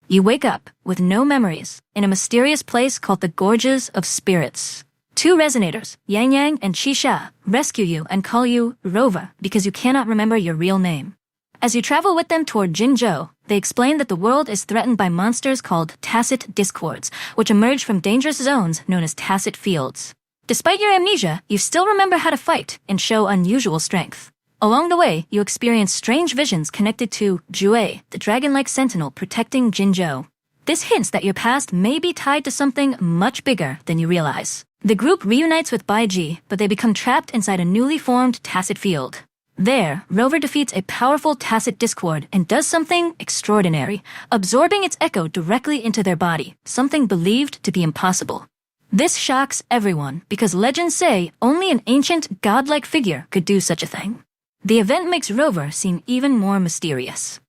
You wake up, with no memories, in a mysterious place called the Gorges of Spirits. Two resonators, Lingyang and Qixia, rescue you and call you Rover because you cannot remember your real name. As you travel with them toward Jinzhou, they explain that the world is threatened by monsters called tacit discords, which emerge from dangerous zones known as tacit fields. Despite your amnesia, you still remember how to fight and show unusual strength. Along the way, you experience strange visions connected to Jue, the dragon-like sentinel protecting Jinzhou. This hints that your past may be tied to something much bigger than you realize. The group reunites with baizha, but they become trapped inside a newly formed tacit field. There, Rover defeats a powerful tacit discord and does something extraordinary, absorbing its echo directly into their body, something believed to be impossible. This shocks everyone because legends say only an ancient, godlike figure could do such a thing. The event makes Rover seem even more mysterious.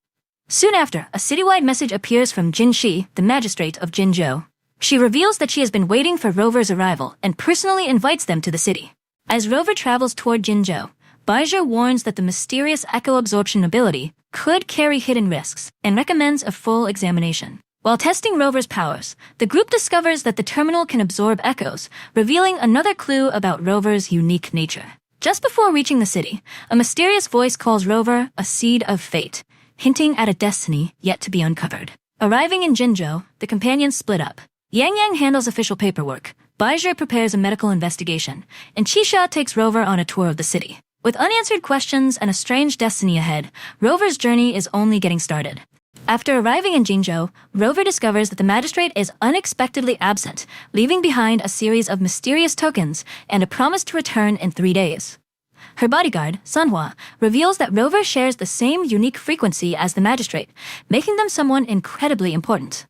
Soon after, a citywide message appears from Jinshi, the magistrate of Jinzhou. She reveals that she has been waiting for Rover's arrival and personally invites them to the city. As Rover travels toward Jinzhou, baizha warns that the mysterious echo absorption ability could carry hidden risks and recommends a full examination. While testing Rover's powers, the group discovers that the terminal can absorb echoes, revealing another clue about Rover's unique nature. Just before reaching the city, a mysterious voice calls Rover a seed of fate, hinting at a destiny yet to be uncovered. Arriving in Jinzhou, the companions split up. Lingyang handles official paperwork, baizha prepares a medical investigation, and Qixia takes Rover on a tour of the city. With unanswered questions and a strange destiny ahead, Rover's journey is only getting started. After arriving in Jinzhou, Rover discovers that the magistrate is unexpectedly absent, leaving behind a series of mysterious tokens and a promise to return in 3 days. Her bodyguard, Sunhua, reveals that Rover shares the same unique frequency as the magistrate, making them someone incredibly important.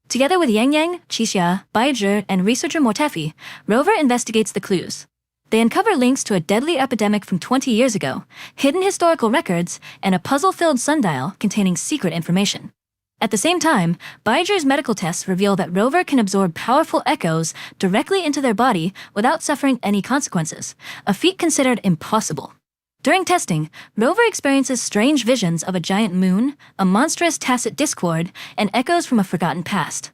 Together with Lingyang, Qixia, baizha, and researcher Mortefi, Rover investigates the clues. They uncover links to a deadly epidemic from 20 years ago, hidden historical records, and a puzzle-filled sundial containing secret information. At the same time, baizha's medical tests reveal that Rover can absorb powerful echoes directly into their body without suffering any consequences, a feat considered impossible. During testing, Rover experiences strange visions of a giant moon, a monstrous tacit discord, and echoes from a forgotten past.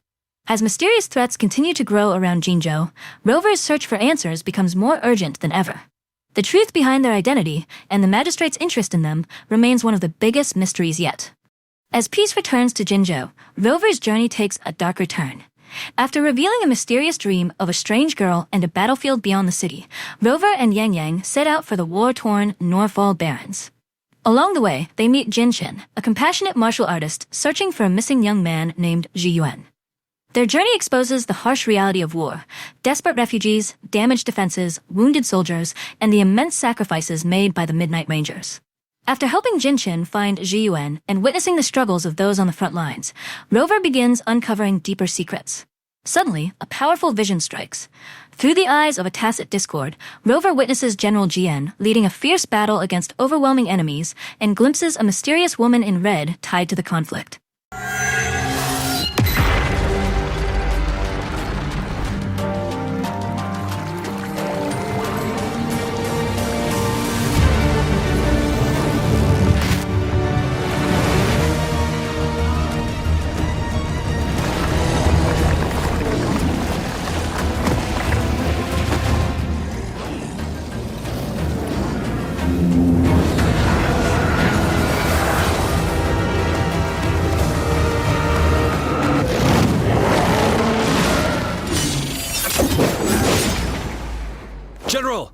As mysterious threats continue to grow around Jinzhou, Rover's search for answers becomes more urgent than ever. The truth behind their identity and the magistrate's interest in them remains one of the biggest mysteries yet. As peace returns to Jinzhou, Rover's journey takes a darker turn. After revealing a mysterious dream of a strange girl and a battlefield beyond the city, Rover and Lingyang set out for the war-torn Norfall Barrens. Along the way, they meet Jinshin, a compassionate martial artist searching for a missing young man named Jiyan. Their journey exposes the harsh reality of war, desperate refugees, damaged defenses, wounded soldiers, and the immense sacrifices made by the Midnight Rangers. After helping Jinshin find Jiyan and witnessing the struggles of those on the front lines, Rover begins uncovering deeper secrets. Suddenly, a powerful vision strikes. Through the eyes of a tacit discord, Rover witnesses General Jiyan leading a fierce battle against overwhelming enemies and glimpses a mysterious woman in red tied to the conflict. General!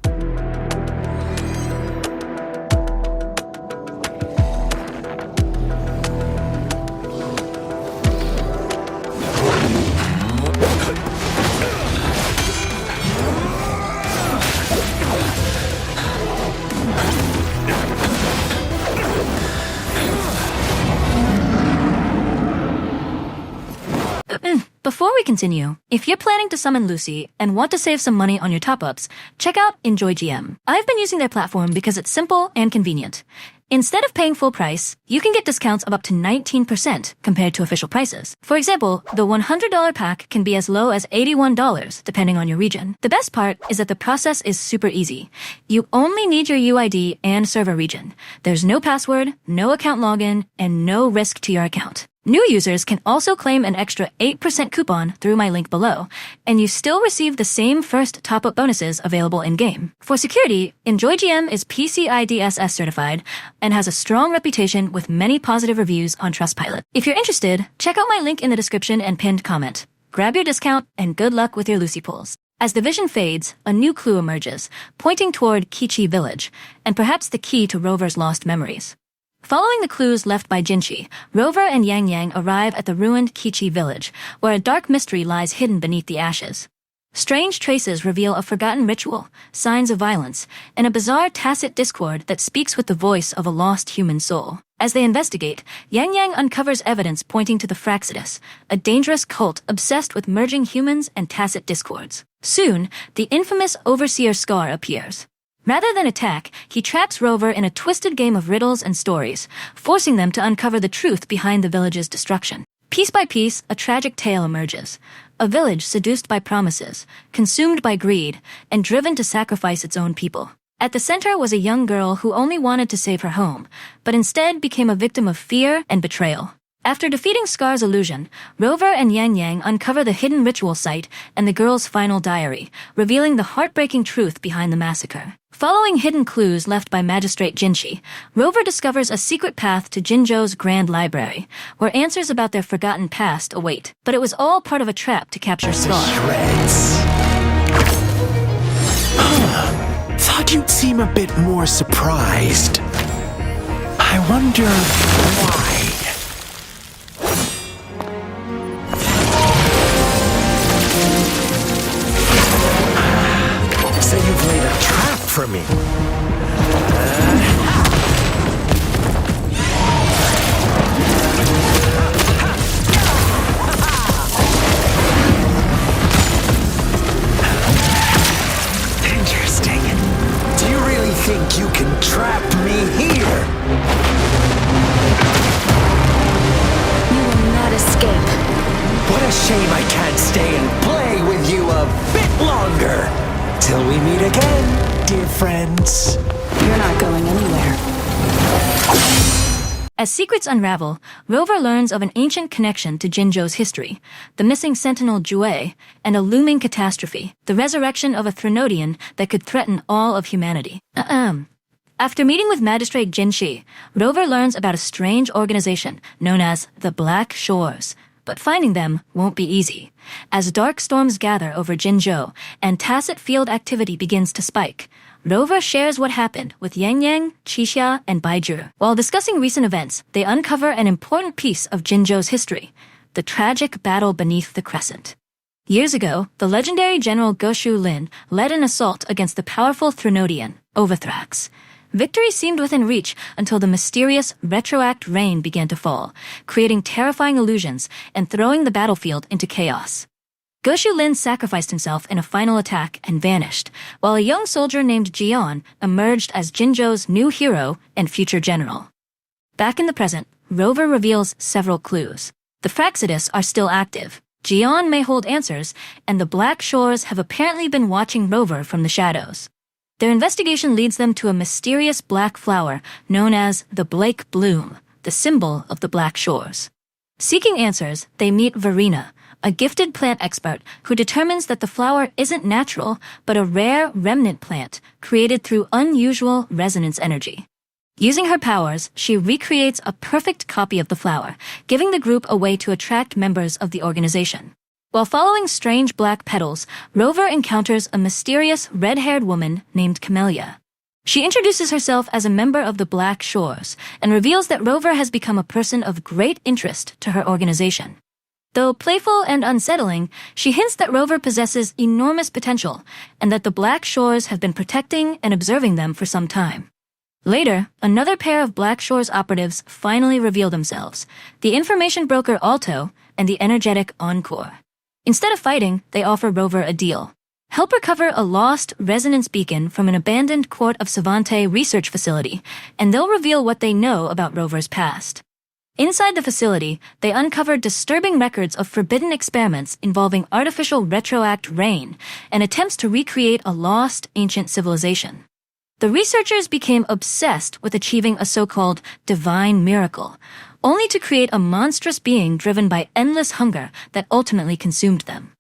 Before we continue, if you're planning to summon Lucy and want to save some money on your top-ups, check out EnjoyGm. I've been using their platform because it's simple and convenient. Instead of paying full price, you can get discounts of up to 19% compared to official prices. For example, the $100 pack can be as low as $81 depending on your region. The best part is that the process is super easy. You only need your UID and server region. There's no password, no account login, and no risk to your account. New users can also claim an extra 8% coupon through my link below, and you still receive the same first top-up bonuses available in-game. For security, EnjoyGm is PCI DSS certified and has a strong reputation with many positive reviews on Trustpilot. If you're interested, check out my link in the description and pinned comment. Grab your discount, and good luck with your Lucy pulls. As the vision fades, a new clue emerges, pointing toward Kichi Village, and perhaps the key to Rover's lost memories. Following the clues left by Jinshi, Rover and Yang arrive at the ruined Kichi village, where a dark mystery lies hidden beneath the ashes. Strange traces reveal a forgotten ritual, signs of violence, and a bizarre tacit discord that speaks with the voice of a lost human soul. As they investigate, Yang uncovers evidence pointing to the Fractsidus, a dangerous cult obsessed with merging humans and tacit discords. Soon, the infamous Overseer Scar appears. Rather than attack, he traps Rover in a twisted game of riddles and stories, forcing them to uncover the truth behind the village's destruction. Piece by piece, a tragic tale emerges. A village seduced by promises, consumed by greed, and driven to sacrifice its own people. At the center was a young girl who only wanted to save her home, but instead became a victim of fear and betrayal. After defeating Scar's illusion, Rover and Yang uncover the hidden ritual site and the girl's final diary, revealing the heartbreaking truth behind the massacre. Following hidden clues left by Magistrate Jinshi, Rover discovers a secret path to Jinzhou's Grand Library, where answers about their forgotten past await. But it was all part of a trap to capture Scar. Shreds. Thought you'd seem a bit more surprised. I wonder why. So you've laid a trap for me. Interesting. Do you really think you can trap me here? You will not escape. What a shame I can't stay and play with you a bit longer. Till we meet again, dear friends. You're not going anywhere. As secrets unravel, Rover learns of an ancient connection to Jinzhou's history, the missing sentinel Jue, and a looming catastrophe, the resurrection of a Threnodian that could threaten all of humanity. After meeting with Magistrate Jinshi, Rover learns about a strange organization known as the Black Shores. But finding them won't be easy, as dark storms gather over Jinzhou and tacit field activity begins to spike. Rover shares what happened with Yang, Qixia, and Baizha. While discussing recent events, they uncover an important piece of Jinzhou's history, the tragic battle beneath the crescent. Years ago, the legendary General Goshu Lin led an assault against the powerful Threnodian, Overthrax. Victory seemed within reach until the mysterious retroact rain began to fall, creating terrifying illusions and throwing the battlefield into chaos. Goshu Lin sacrificed himself in a final attack and vanished, while a young soldier named Jiyan emerged as Jinzhou's new hero and future general. Back in the present, Rover reveals several clues. The Fractsidus are still active, Jiyan may hold answers, and the Black Shores have apparently been watching Rover from the shadows. Their investigation leads them to a mysterious black flower known as the Blake Bloom, the symbol of the Black Shores. Seeking answers, they meet Verena, a gifted plant expert who determines that the flower isn't natural, but a rare remnant plant created through unusual resonance energy. Using her powers, she recreates a perfect copy of the flower, giving the group a way to attract members of the organization. While following strange black petals, Rover encounters a mysterious red-haired woman named Camelia. She introduces herself as a member of the Black Shores and reveals that Rover has become a person of great interest to her organization. Though playful and unsettling, she hints that Rover possesses enormous potential and that the Black Shores have been protecting and observing them for some time. Later, another pair of Black Shores operatives finally reveal themselves, the information broker Alto and the energetic Encore. Instead of fighting, they offer Rover a deal. Help recover a lost resonance beacon from an abandoned Court of Savante research facility, and they'll reveal what they know about Rover's past. Inside the facility, they uncover disturbing records of forbidden experiments involving artificial retroact rain and attempts to recreate a lost ancient civilization. The researchers became obsessed with achieving a so-called divine miracle, only to create a monstrous being driven by endless hunger that ultimately consumed them.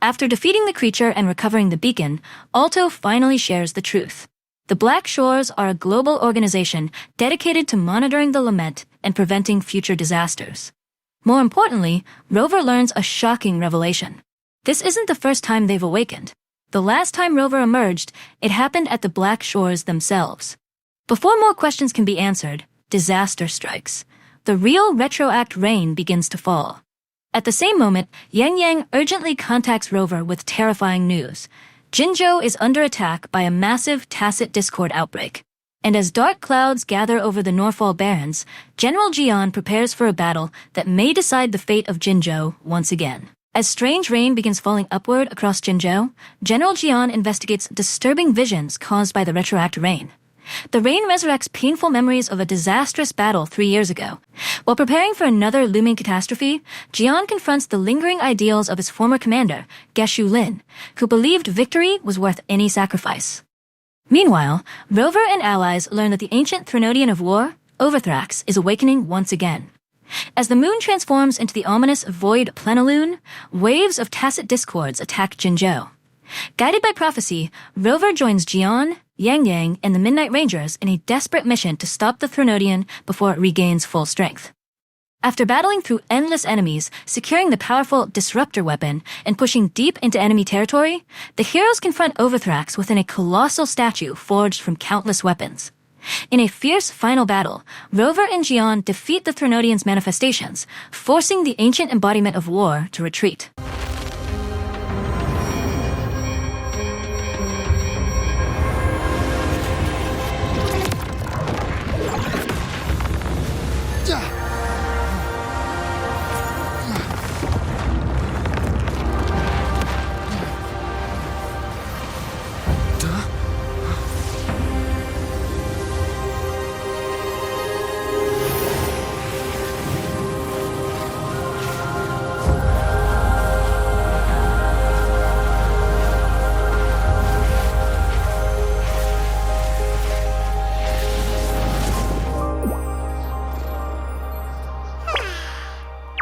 After defeating the creature and recovering the beacon, Alto finally shares the truth. The Black Shores are a global organization dedicated to monitoring the lament and preventing future disasters. More importantly, Rover learns a shocking revelation. This isn't the first time they've awakened. The last time Rover emerged, it happened at the Black Shores themselves. Before more questions can be answered, disaster strikes. The real retroact rain begins to fall. At the same moment, Lingyang urgently contacts Rover with terrifying news. Jinzhou is under attack by a massive tacit discord outbreak. And as dark clouds gather over the Norfall Barrens, General Jiyan prepares for a battle that may decide the fate of Jinzhou once again. As strange rain begins falling upward across Jinzhou, General Jiyan investigates disturbing visions caused by the retroact rain. The rain resurrects painful memories of a disastrous battle 3 years ago. While preparing for another looming catastrophe, Jiyan confronts the lingering ideals of his former commander, Geshu Lin, who believed victory was worth any sacrifice. Meanwhile, Rover and allies learn that the ancient Threnodian of war, Overthrax, is awakening once again. As the moon transforms into the ominous void plenilune, waves of tacit discords attack Jinzhou. Guided by prophecy, Rover joins Jiyan, Lingyang, and the Midnight Rangers in a desperate mission to stop the Threnodian before it regains full strength. After battling through endless enemies, securing the powerful disruptor weapon, and pushing deep into enemy territory, the heroes confront Overthrax within a colossal statue forged from countless weapons. In a fierce final battle, Rover and Jiyan defeat the Threnodian's manifestations, forcing the ancient embodiment of war to retreat.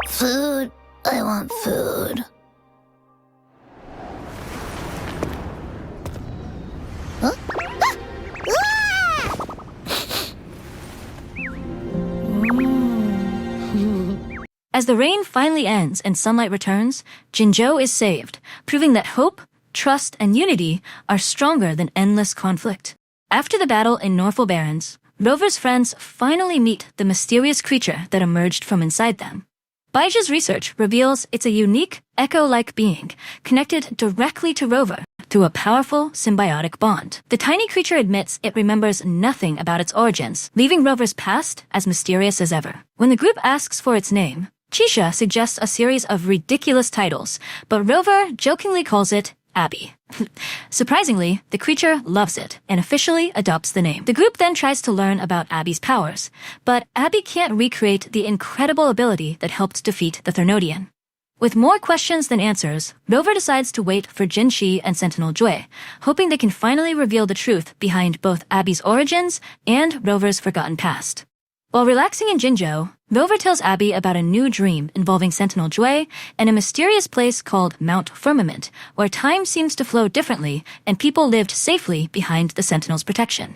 Food. I want food. Huh? As the rain finally ends and sunlight returns, Jinzhou is saved, proving that hope, trust, and unity are stronger than endless conflict. After the battle in Norfall Barrens, Rover's friends finally meet the mysterious creature that emerged from inside them. Baizha's research reveals it's a unique, echo-like being, connected directly to Rover through a powerful, symbiotic bond. The tiny creature admits it remembers nothing about its origins, leaving Rover's past as mysterious as ever. When the group asks for its name, Chisha suggests a series of ridiculous titles, but Rover jokingly calls it Abby. Surprisingly, the creature loves it and officially adopts the name. The group then tries to learn about Abby's powers, but Abby can't recreate the incredible ability that helped defeat the Threnodian. With more questions than answers, Rover decides to wait for Jinshi and Sentinel Jue, hoping they can finally reveal the truth behind both Abby's origins and Rover's forgotten past. While relaxing in Jinzhou, Rover tells Abby about a new dream involving Sentinel Jue and a mysterious place called Mount Firmament, where time seems to flow differently and people lived safely behind the Sentinel's protection.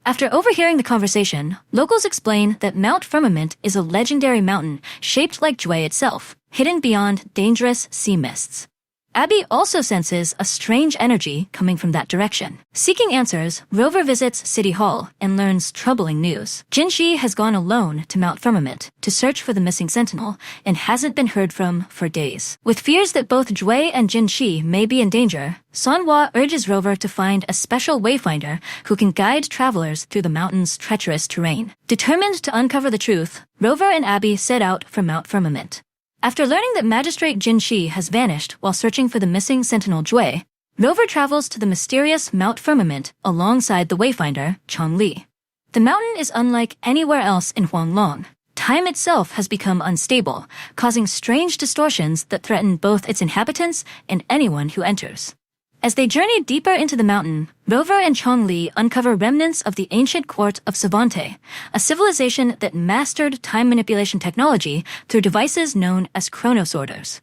After overhearing the conversation, locals explain that Mount Firmament is a legendary mountain shaped like Jue itself, hidden beyond dangerous sea mists. Abby also senses a strange energy coming from that direction. Seeking answers, Rover visits City Hall and learns troubling news. Jinshi has gone alone to Mount Firmament to search for the missing sentinel and hasn't been heard from for days. With fears that both Jue and Jinshi may be in danger, Sanhua urges Rover to find a special wayfinder who can guide travelers through the mountain's treacherous terrain. Determined to uncover the truth, Rover and Abby set out for Mount Firmament. After learning that Magistrate Jinshi has vanished while searching for the missing Sentinel Jue, Rover travels to the mysterious Mount Firmament alongside the wayfinder, Changli. The mountain is unlike anywhere else in Huanglong. Time itself has become unstable, causing strange distortions that threaten both its inhabitants and anyone who enters. As they journey deeper into the mountain, Rover and Changli uncover remnants of the ancient court of Savante, a civilization that mastered time manipulation technology through devices known as chronosorters.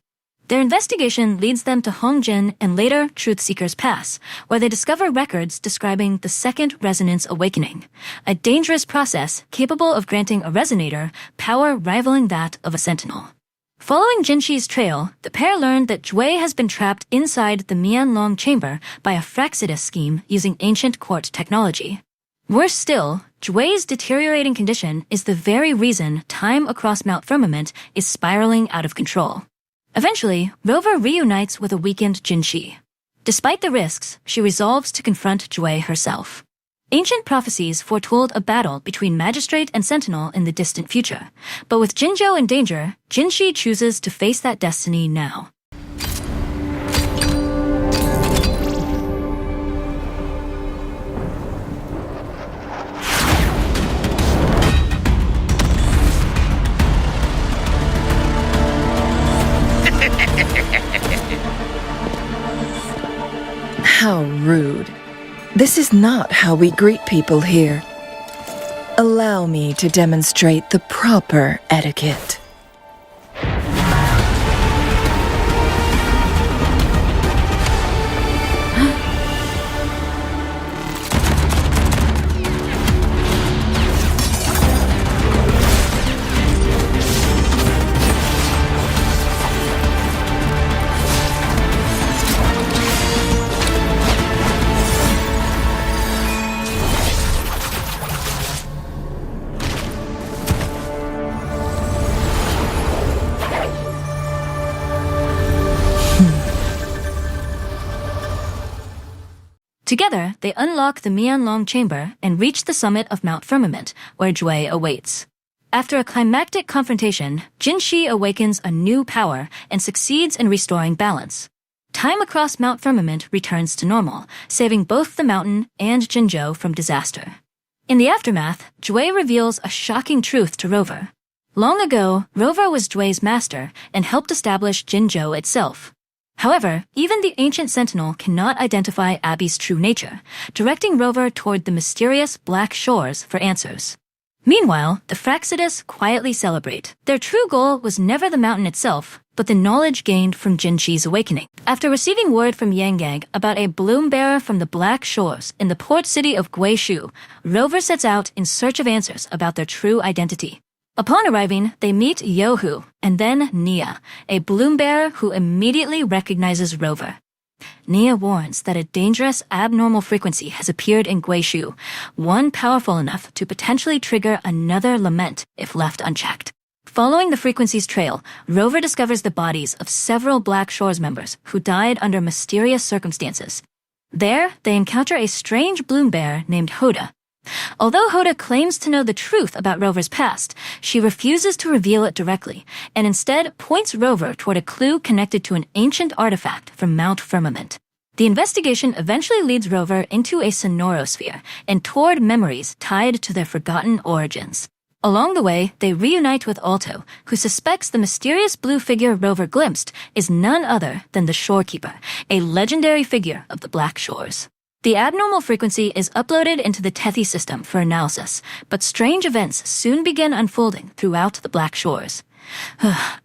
Their investigation leads them to Hongjin and later Truthseeker's Pass, where they discover records describing the Second Resonance Awakening, a dangerous process capable of granting a resonator power rivaling that of a sentinel. Following Jinshi's trail, the pair learned that Jue has been trapped inside the Mianlong chamber by a Fractsidus scheme using ancient court technology. Worse still, Jue's deteriorating condition is the very reason time across Mount Firmament is spiraling out of control. Eventually, Rover reunites with a weakened Jinshi. Despite the risks, she resolves to confront Jue herself. Ancient prophecies foretold a battle between Magistrate and Sentinel in the distant future, but with Jinzhou in danger, Jinshi chooses to face that destiny now. How rude. This is not how we greet people here. Allow me to demonstrate the proper etiquette. Together, they unlock the Mianlong chamber and reach the summit of Mount Firmament, where Jue awaits. After a climactic confrontation, Jinshi awakens a new power and succeeds in restoring balance. Time across Mount Firmament returns to normal, saving both the mountain and Jinzhou from disaster. In the aftermath, Jue reveals a shocking truth to Rover. Long ago, Rover was Jue's master and helped establish Jinzhou itself. However, even the ancient sentinel cannot identify Abby's true nature, directing Rover toward the mysterious Black Shores for answers. Meanwhile, the Fractsidus quietly celebrate. Their true goal was never the mountain itself, but the knowledge gained from Jinshi's awakening. After receiving word from Yangang about a bloom bearer from the Black Shores in the port city of Guishu, Rover sets out in search of answers about their true identity. Upon arriving, they meet Yohu and then Nia, a bloom bearer who immediately recognizes Rover. Nia warns that a dangerous abnormal frequency has appeared in Guishu, one powerful enough to potentially trigger another lament if left unchecked. Following the frequency's trail, Rover discovers the bodies of several Black Shores members who died under mysterious circumstances. There, they encounter a strange bloom bearer named Hoda. Although Hoda claims to know the truth about Rover's past, she refuses to reveal it directly, and instead points Rover toward a clue connected to an ancient artifact from Mount Firmament. The investigation eventually leads Rover into a sonorosphere and toward memories tied to their forgotten origins. Along the way, they reunite with Alto, who suspects the mysterious blue figure Rover glimpsed is none other than the Shorekeeper, a legendary figure of the Black Shores. The abnormal frequency is uploaded into the Tethi system for analysis, but strange events soon begin unfolding throughout the Black Shores.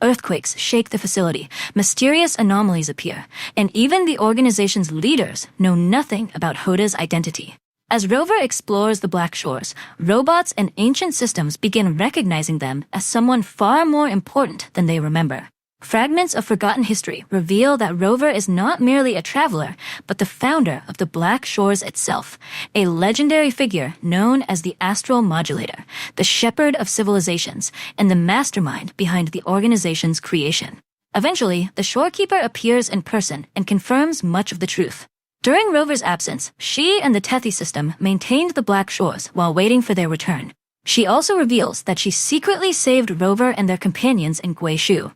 Earthquakes shake the facility, mysterious anomalies appear, and even the organization's leaders know nothing about Hoda's identity. As Rover explores the Black Shores, robots and ancient systems begin recognizing them as someone far more important than they remember. Fragments of forgotten history reveal that Rover is not merely a traveler, but the founder of the Black Shores itself, a legendary figure known as the Astral Modulator, the shepherd of civilizations, and the mastermind behind the organization's creation. Eventually, the Shorekeeper appears in person and confirms much of the truth. During Rover's absence, she and the Tethi system maintained the Black Shores while waiting for their return. She also reveals that she secretly saved Rover and their companions in Guishu.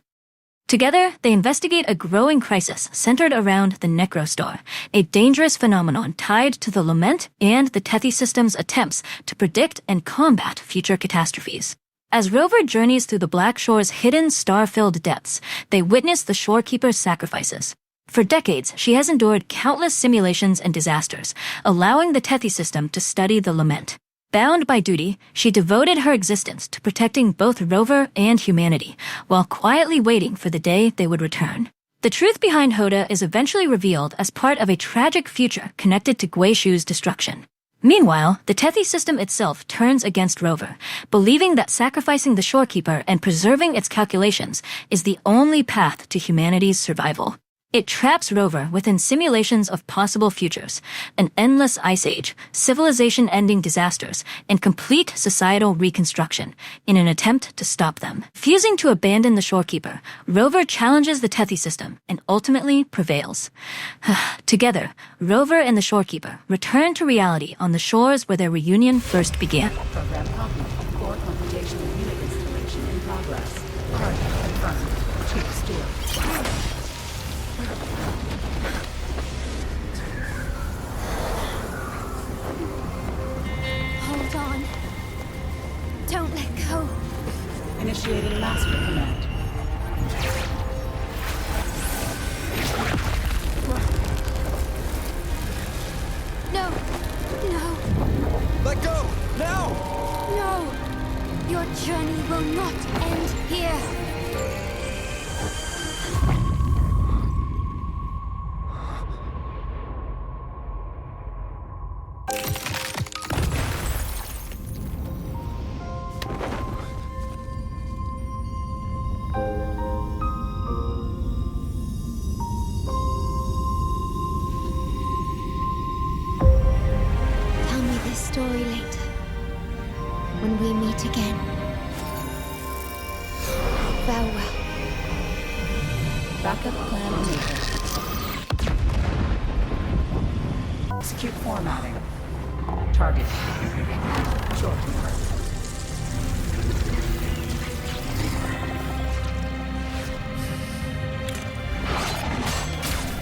Together, they investigate a growing crisis centered around the Necrostar, a dangerous phenomenon tied to the lament and the Tethi system's attempts to predict and combat future catastrophes. As Rover journeys through the Black Shore's hidden star-filled depths, they witness the Shorekeeper's sacrifices. For decades, she has endured countless simulations and disasters, allowing the Tethi system to study the lament. Bound by duty, she devoted her existence to protecting both Rover and humanity, while quietly waiting for the day they would return. The truth behind Hoda is eventually revealed as part of a tragic future connected to Guishu's destruction. Meanwhile, the Tethi system itself turns against Rover, believing that sacrificing the shorekeeper and preserving its calculations is the only path to humanity's survival. It traps Rover within simulations of possible futures, an endless ice age, civilization-ending disasters, and complete societal reconstruction, in an attempt to stop them. Refusing to abandon the shorekeeper, Rover challenges the Tethi system and ultimately prevails. Together, Rover and the shorekeeper return to reality on the shores where their reunion first began. Program copy. Core computation unit installation in progress. Target confirmed. Chip stored. Hold on. Don't let go. Initiating master command. No. No. Let go! Now! No. Your journey will not end here. Tell me this story later, when we meet again. Farewell. Backup plan enabled. Execute formatting. Target. Shorekeeper.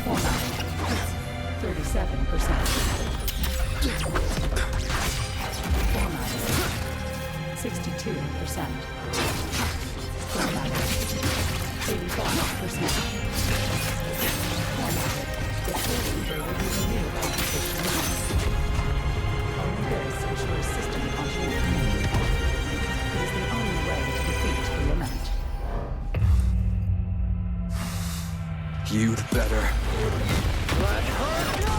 Formatting. 37%. Formatting. 62%. Formatting. 85%. Formatting. Recording for reviewing new composition. Only this ensures system continuity. It is the only way to defeat the lament. You'd better. Let her go!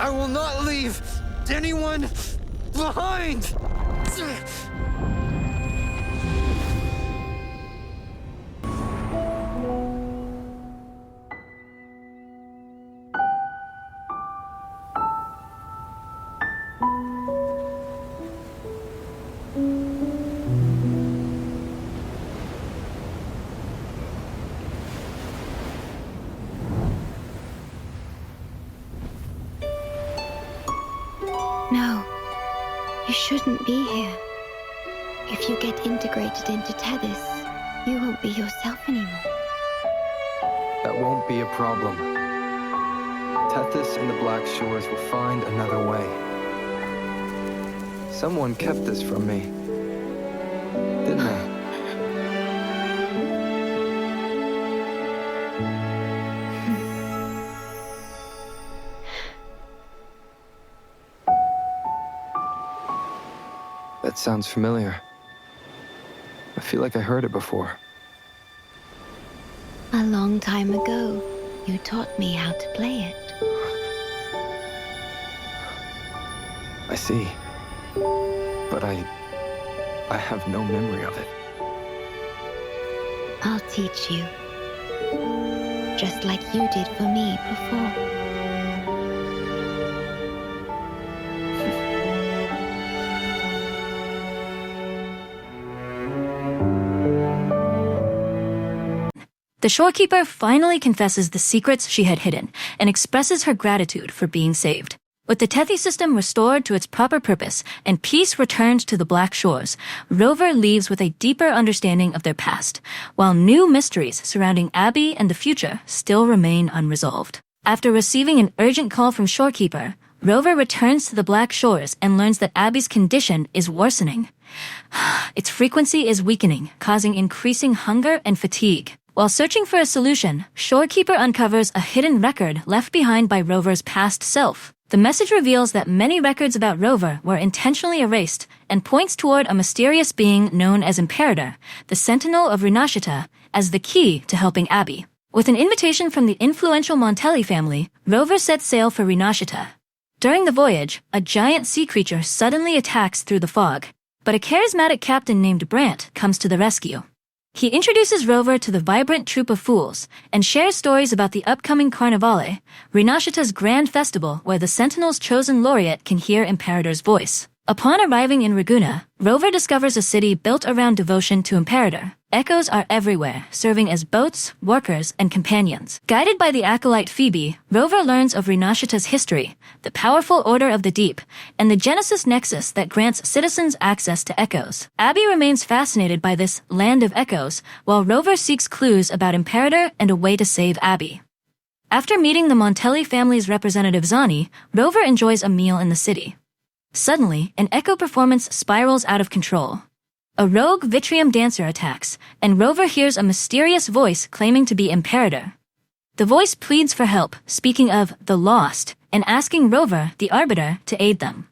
I will not leave anyone behind! No. You shouldn't be here. If you get integrated into Tethys, you won't be yourself anymore. That won't be a problem. Tethys and the Black Shores will find another way. Someone kept this from me, didn't they? That sounds familiar. I feel like I heard it before. A long time ago, you taught me how to play it. I see. But I have no memory of it. I'll teach you. Just like you did for me before. The shorekeeper finally confesses the secrets she had hidden and expresses her gratitude for being saved. With the Tethi system restored to its proper purpose and peace returned to the Black Shores, Rover leaves with a deeper understanding of their past, while new mysteries surrounding Abby and the future still remain unresolved. After receiving an urgent call from Shorekeeper, Rover returns to the Black Shores and learns that Abby's condition is worsening. Its frequency is weakening, causing increasing hunger and fatigue. While searching for a solution, Shorekeeper uncovers a hidden record left behind by Rover's past self. The message reveals that many records about Rover were intentionally erased and points toward a mysterious being known as Imperator, the Sentinel of Renecita, as the key to helping Abby. With an invitation from the influential Montelli family, Rover sets sail for Renecita. During the voyage, a giant sea creature suddenly attacks through the fog, but a charismatic captain named Brant comes to the rescue. He introduces Rover to the vibrant troupe of fools and shares stories about the upcoming Carnivale, Renecita's grand festival where the Sentinel's chosen laureate can hear Imperator's voice. Upon arriving in Ragunna, Rover discovers a city built around devotion to Imperator. Echoes are everywhere, serving as boats, workers, and companions. Guided by the acolyte Phoebe, Rover learns of Renecita's history, the powerful Order of the Deep, and the Genesis Nexus that grants citizens access to Echoes. Abby remains fascinated by this land of Echoes, while Rover seeks clues about Imperator and a way to save Abby. After meeting the Montelli family's representative Zani, Rover enjoys a meal in the city. Suddenly, an Echo performance spirals out of control. A rogue Vitrium dancer attacks, and Rover hears a mysterious voice claiming to be Imperator. The voice pleads for help, speaking of the lost, and asking Rover, the Arbiter, to aid them.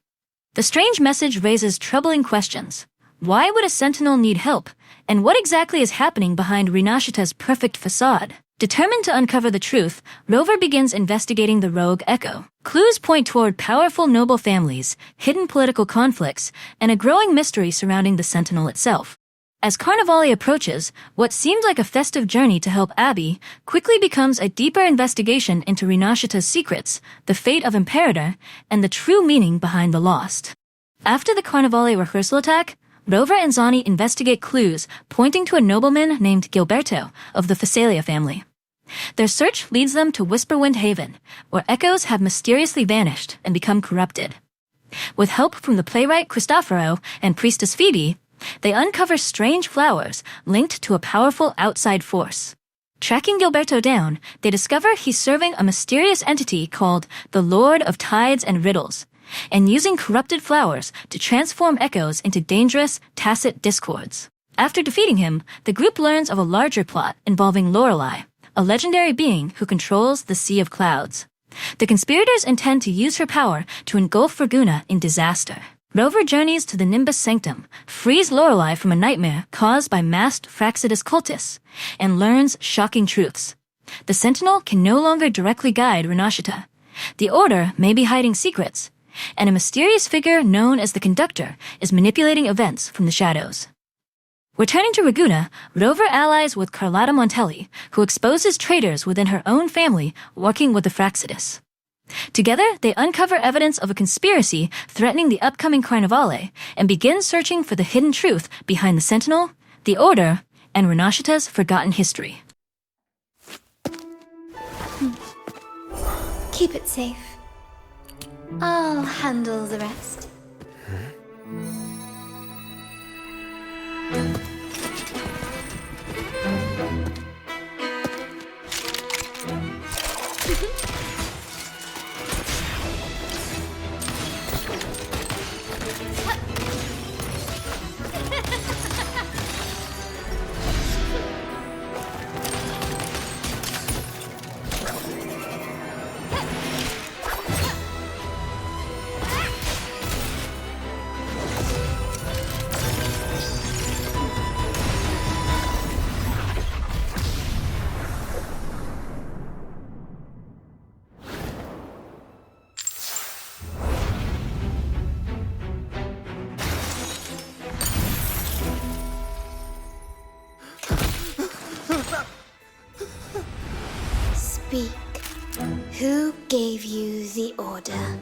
The strange message raises troubling questions. Why would a Sentinel need help, and what exactly is happening behind Renecita's perfect facade? Determined to uncover the truth, Rover begins investigating the rogue Echo. Clues point toward powerful noble families, hidden political conflicts, and a growing mystery surrounding the Sentinel itself. As Carnivale approaches, what seemed like a festive journey to help Abby quickly becomes a deeper investigation into Renecita's secrets, the fate of Imperator, and the true meaning behind the lost. After the Carnivale rehearsal attack, Rover and Zani investigate clues pointing to a nobleman named Gilberto of the Phasalia family. Their search leads them to Whisperwind Haven, where echoes have mysteriously vanished and become corrupted. With help from the playwright Cristoforo and priestess Phoebe, they uncover strange flowers linked to a powerful outside force. Tracking Gilberto down, they discover he's serving a mysterious entity called the Lord of Tides and Riddles, and using corrupted flowers to transform echoes into dangerous, tacit discords. After defeating him, the group learns of a larger plot involving Lorelei, a legendary being who controls the Sea of Clouds. The conspirators intend to use her power to engulf Ragunna in disaster. Rover journeys to the Nimbus Sanctum, frees Lorelei from a nightmare caused by masked Fractsidus cultists, and learns shocking truths. The Sentinel can no longer directly guide Renecita. The Order may be hiding secrets, and a mysterious figure known as the Conductor is manipulating events from the shadows. Returning to Ragunna, Rover allies with Carlotta Montelli, who exposes traitors within her own family working with the Fractsidus. Together, they uncover evidence of a conspiracy threatening the upcoming Carnivale and begin searching for the hidden truth behind the Sentinel, the Order, and Renecita's forgotten history. Keep it safe. I'll handle the rest. Speak. Who gave you the order?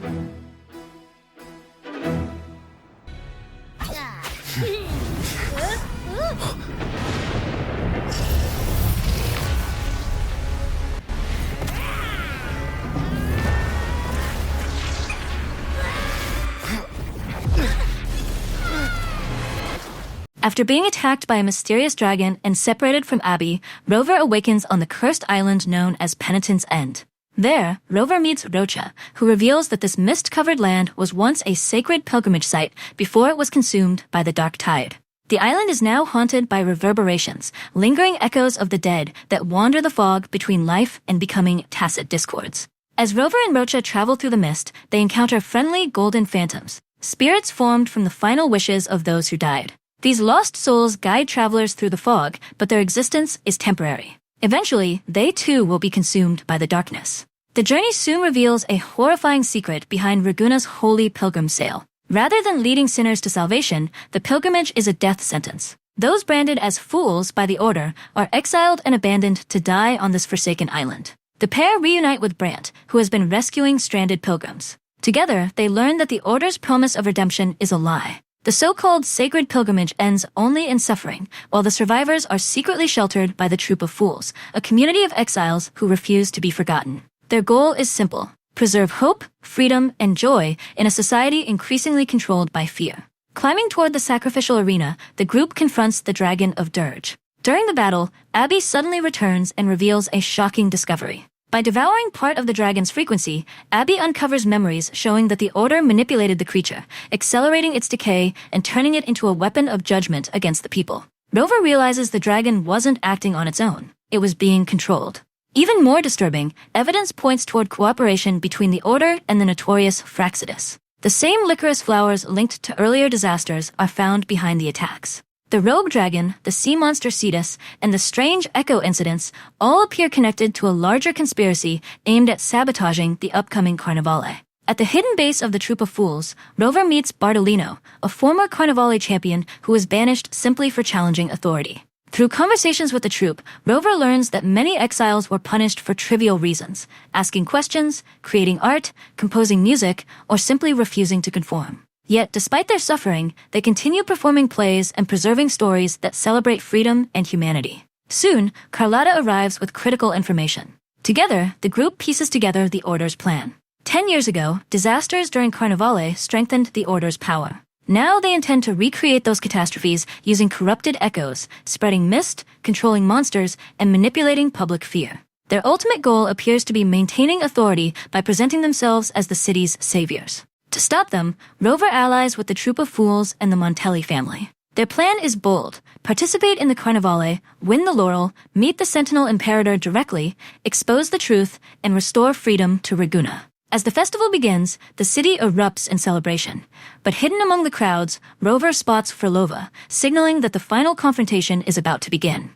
After being attacked by a mysterious dragon and separated from Abby, Rover awakens on the cursed island known as Penitent's End. There, Rover meets Roccia, who reveals that this mist-covered land was once a sacred pilgrimage site before it was consumed by the Dark Tide. The island is now haunted by reverberations, lingering echoes of the dead that wander the fog between life and becoming tacit discords. As Rover and Roccia travel through the mist, they encounter friendly golden phantoms, spirits formed from the final wishes of those who died. These lost souls guide travelers through the fog, but their existence is temporary. Eventually, they too will be consumed by the darkness. The journey soon reveals a horrifying secret behind Raguna's holy pilgrim sail. Rather than leading sinners to salvation, the pilgrimage is a death sentence. Those branded as fools by the Order are exiled and abandoned to die on this forsaken island. The pair reunite with Brant, who has been rescuing stranded pilgrims. Together, they learn that the Order's promise of redemption is a lie. The so-called sacred pilgrimage ends only in suffering, while the survivors are secretly sheltered by the Troop of Fools, a community of exiles who refuse to be forgotten. Their goal is simple: preserve hope, freedom, and joy in a society increasingly controlled by fear. Climbing toward the sacrificial arena, the group confronts the Dragon of Dirge. During the battle, Abby suddenly returns and reveals a shocking discovery. By devouring part of the dragon's frequency, Abby uncovers memories showing that the Order manipulated the creature, accelerating its decay and turning it into a weapon of judgment against the people. Rover realizes the dragon wasn't acting on its own. It was being controlled. Even more disturbing, evidence points toward cooperation between the Order and the notorious Fractsidus. The same licorice flowers linked to earlier disasters are found behind the attacks. The rogue dragon, the sea monster Cetus, and the strange echo incidents all appear connected to a larger conspiracy aimed at sabotaging the upcoming Carnivale. At the hidden base of the Troop of Fools, Rover meets Bartolino, a former Carnivale champion who was banished simply for challenging authority. Through conversations with the troop, Rover learns that many exiles were punished for trivial reasons, asking questions, creating art, composing music, or simply refusing to conform. Yet, despite their suffering, they continue performing plays and preserving stories that celebrate freedom and humanity. Soon, Carlotta arrives with critical information. Together, the group pieces together the Order's plan. 10 years ago, disasters during Carnivale strengthened the Order's power. Now they intend to recreate those catastrophes using corrupted echoes, spreading mist, controlling monsters, and manipulating public fear. Their ultimate goal appears to be maintaining authority by presenting themselves as the city's saviors. To stop them, Rover allies with the Troop of Fools and the Montelli family. Their plan is bold: participate in the Carnivale, win the laurel, meet the Sentinel Imperator directly, expose the truth, and restore freedom to Raguna. As the festival begins, the city erupts in celebration. But hidden among the crowds, Rover spots Phrolova, signaling that the final confrontation is about to begin.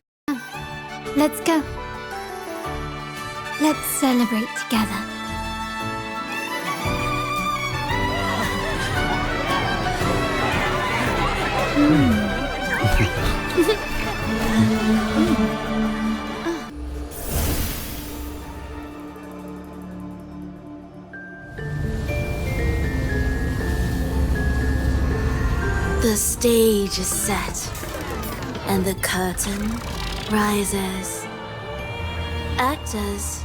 Let's go. Let's celebrate together. The stage is set, and the curtain rises. Actors,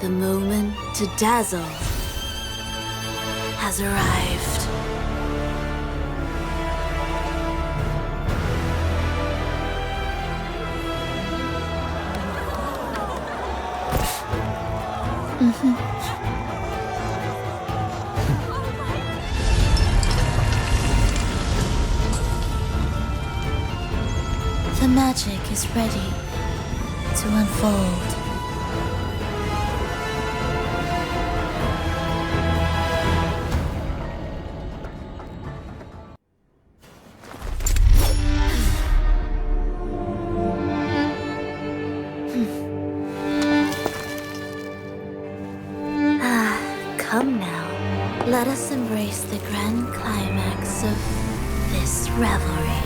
the moment to dazzle has arrived. The magic is ready to unfold. Come now, let us embrace the grand climax of this revelry.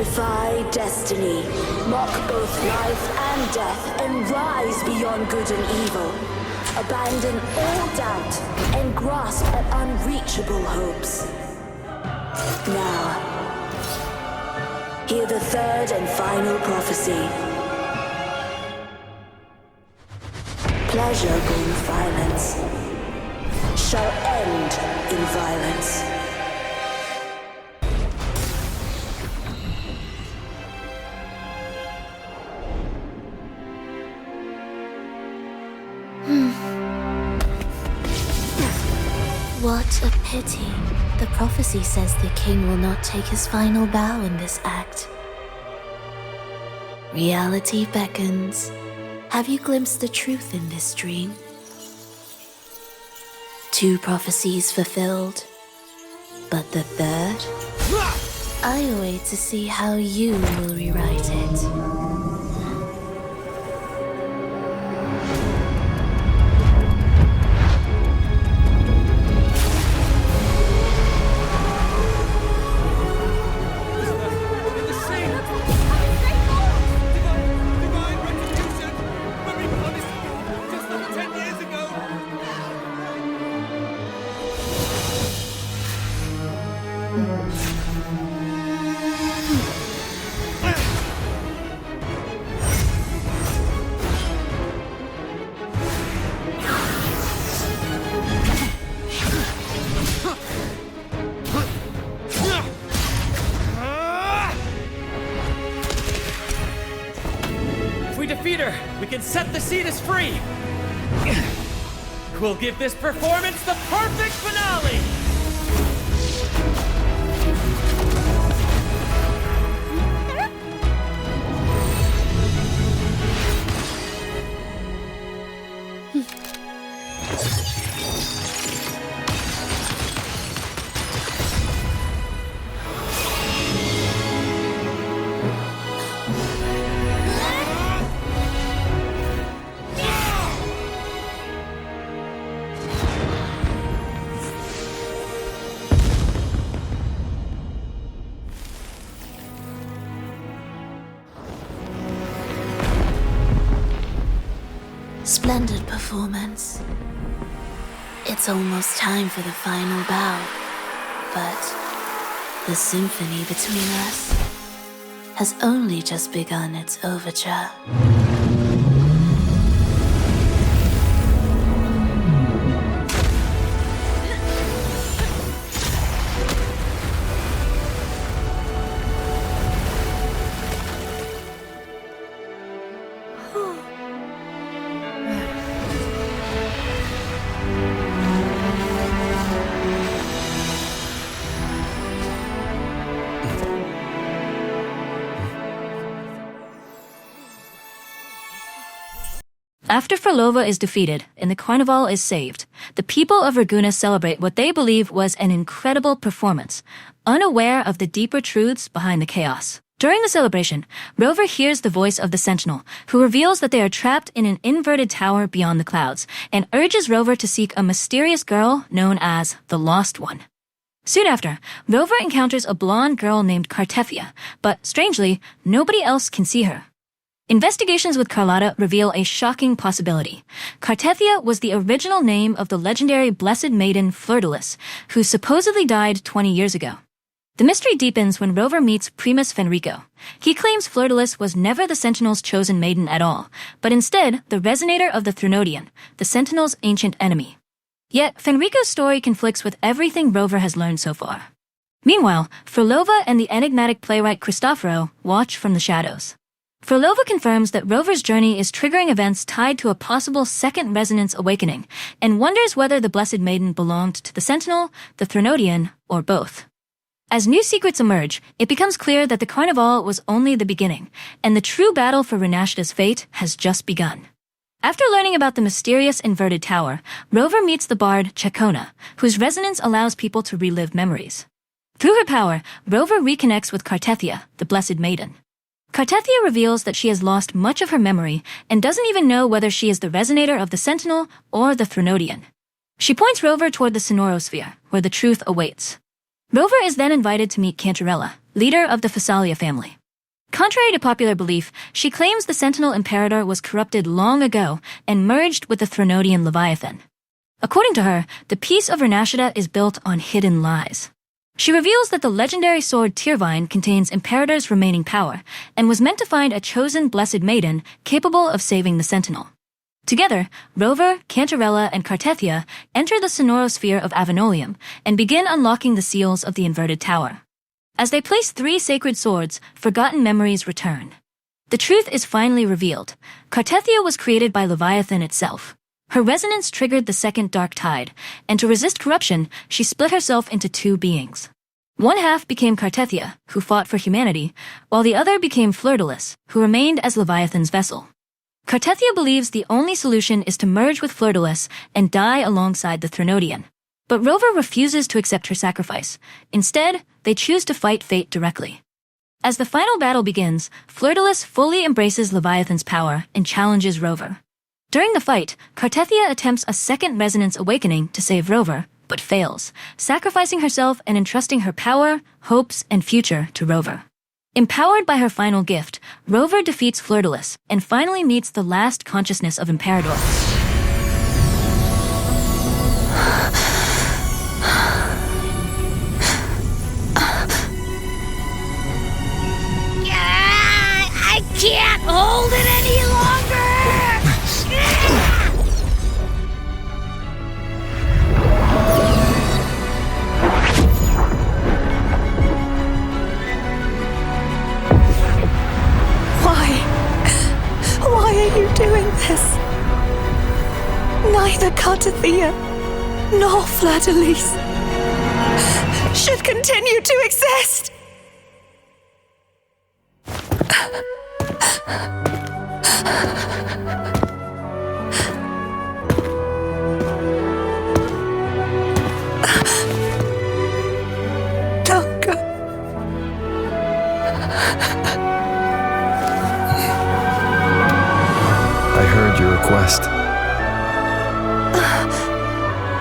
Defy destiny, mock both life and death, and rise beyond good and evil. Abandon all doubt and grasp at unreachable hopes. Now, hear the third and final prophecy. Pleasure born violence shall end in violence. What a pity. The prophecy says the king will not take his final bow in this act. Reality beckons. Have you glimpsed the truth in this dream? 2 prophecies fulfilled, but the third? I await to see how you will rewrite it. We can set the Cetus free! We'll give this performance the perfect finale! Splendid performance. It's almost time for the final bow, but the symphony between us has only just begun its overture. After Phrolova is defeated and the carnival is saved, the people of Ragusa celebrate what they believe was an incredible performance, unaware of the deeper truths behind the chaos. During the celebration, Rover hears the voice of the sentinel, who reveals that they are trapped in an inverted tower beyond the clouds, and urges Rover to seek a mysterious girl known as the Lost One. Soon after, Rover encounters a blonde girl named Cartefia, but strangely, nobody else can see her. Investigations with Carlotta reveal a shocking possibility. Cartefia was the original name of the legendary blessed maiden Fleur-de-Lis, who supposedly died 20 years ago. The mystery deepens when Rover meets Primus Fenrico. He claims Fleur-de-Lis was never the Sentinel's chosen maiden at all, but instead the resonator of the Threnodian, the Sentinel's ancient enemy. Yet, Fenrico's story conflicts with everything Rover has learned so far. Meanwhile, Phrolova and the enigmatic playwright Cristoforo watch from the shadows. Phrolova confirms that Rover's journey is triggering events tied to a possible second resonance awakening, and wonders whether the Blessed Maiden belonged to the Sentinel, the Threnodian, or both. As new secrets emerge, it becomes clear that the Carnival was only the beginning, and the true battle for Renecita's fate has just begun. After learning about the mysterious inverted tower, Rover meets the bard Chacona, whose resonance allows people to relive memories. Through her power, Rover reconnects with Cartefia, the Blessed Maiden. Cartefia reveals that she has lost much of her memory and doesn't even know whether she is the resonator of the Sentinel or the Threnodian. She points Rover toward the Sonorosphere, where the truth awaits. Rover is then invited to meet Cantarella, leader of the Phasalia family. Contrary to popular belief, she claims the Sentinel Imperator was corrupted long ago and merged with the Thronodian Leviathan. According to her, the peace of Renecita is built on hidden lies. She reveals that the legendary sword Tyrvine contains Imperator's remaining power and was meant to find a chosen blessed maiden capable of saving the Sentinel. Together, Rover, Cantarella, and Cartethia enter the sonorosphere of Avenolium and begin unlocking the seals of the inverted tower. As they place 3 sacred swords, forgotten memories return. The truth is finally revealed. Cartethia was created by Leviathan itself. Her resonance triggered the second dark tide, and to resist corruption, she split herself into 2 beings. One half became Cartethia, who fought for humanity, while the other became Fleur-de-Lis, who remained as Leviathan's vessel. Cartethia believes the only solution is to merge with Fleur-de-Lis and die alongside the Thronodian. But Rover refuses to accept her sacrifice. Instead, they choose to fight fate directly. As the final battle begins, Fleur-de-Lis fully embraces Leviathan's power and challenges Rover. During the fight, Cartethia attempts a second resonance awakening to save Rover, but fails, sacrificing herself and entrusting her power, hopes, and future to Rover. Empowered by her final gift, Rover defeats Fleur-de-Lis and finally meets the last consciousness of Imperator. I can't hold it any longer! Why are you doing this? Neither Cartethia nor Fleur-de-Lis should continue to exist. Don't go. I heard your request.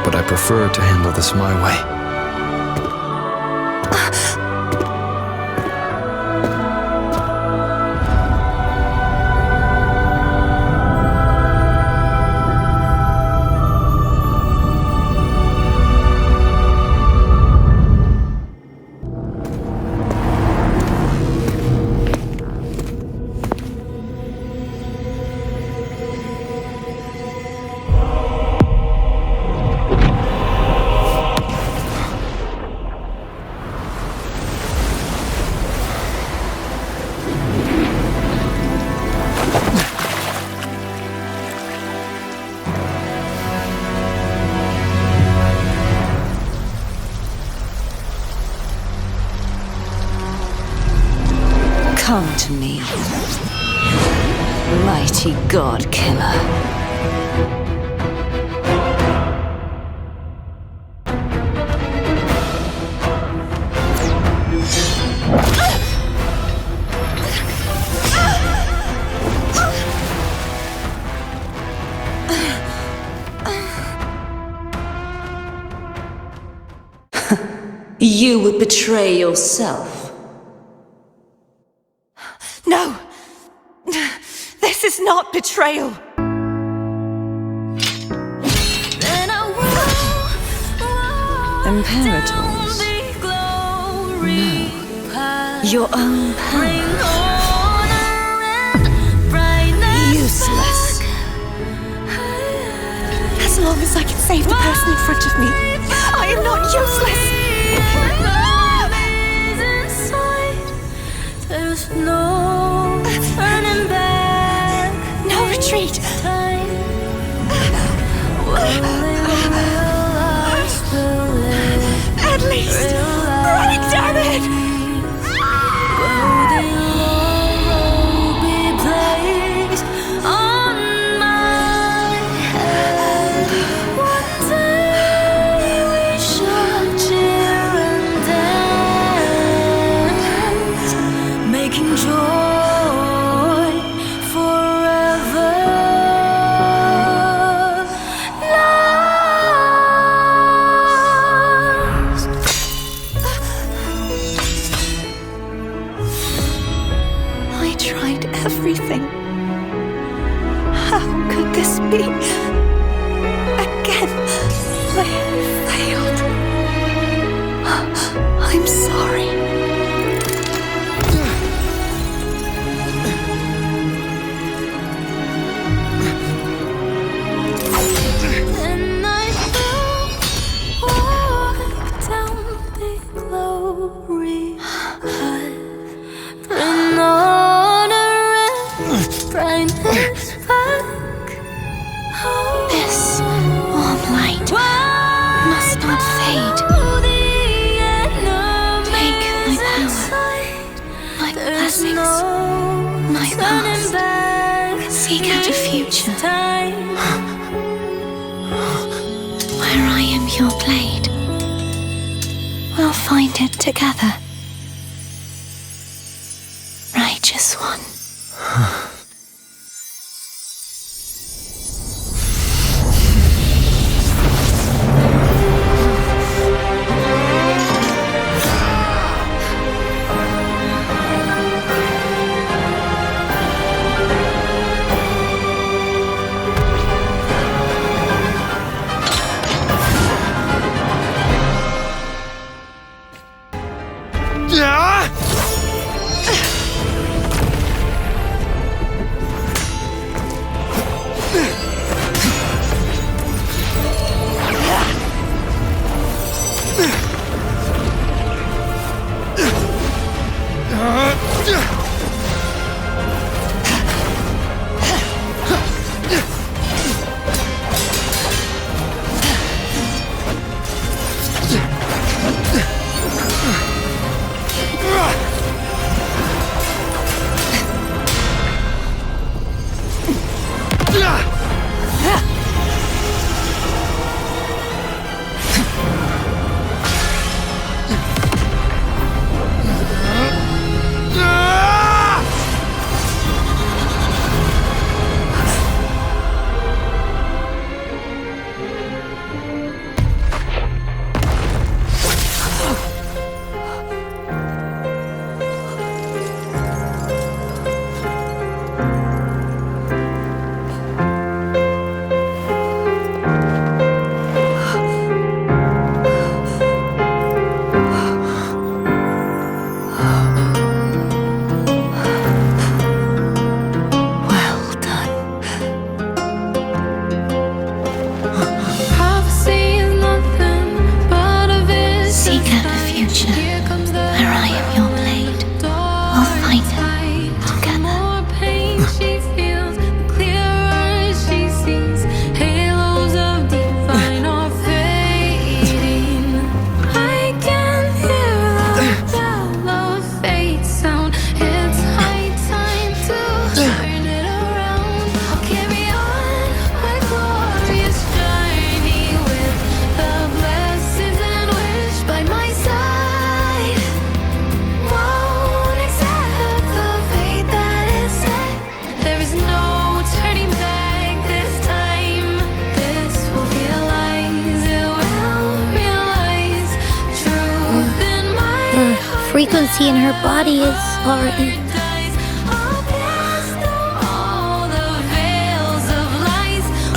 But I prefer to handle this my way. Come to me, mighty God Killer. You would betray yourself. No! This is not betrayal! Imperators? No. Your own power. Useless. As long as I can save the person in front of me, I am not useless! There's no turning back. No retreat. At least break, damn it! One day we shall We'll find it together. Righteous one. Frequency in her body is already...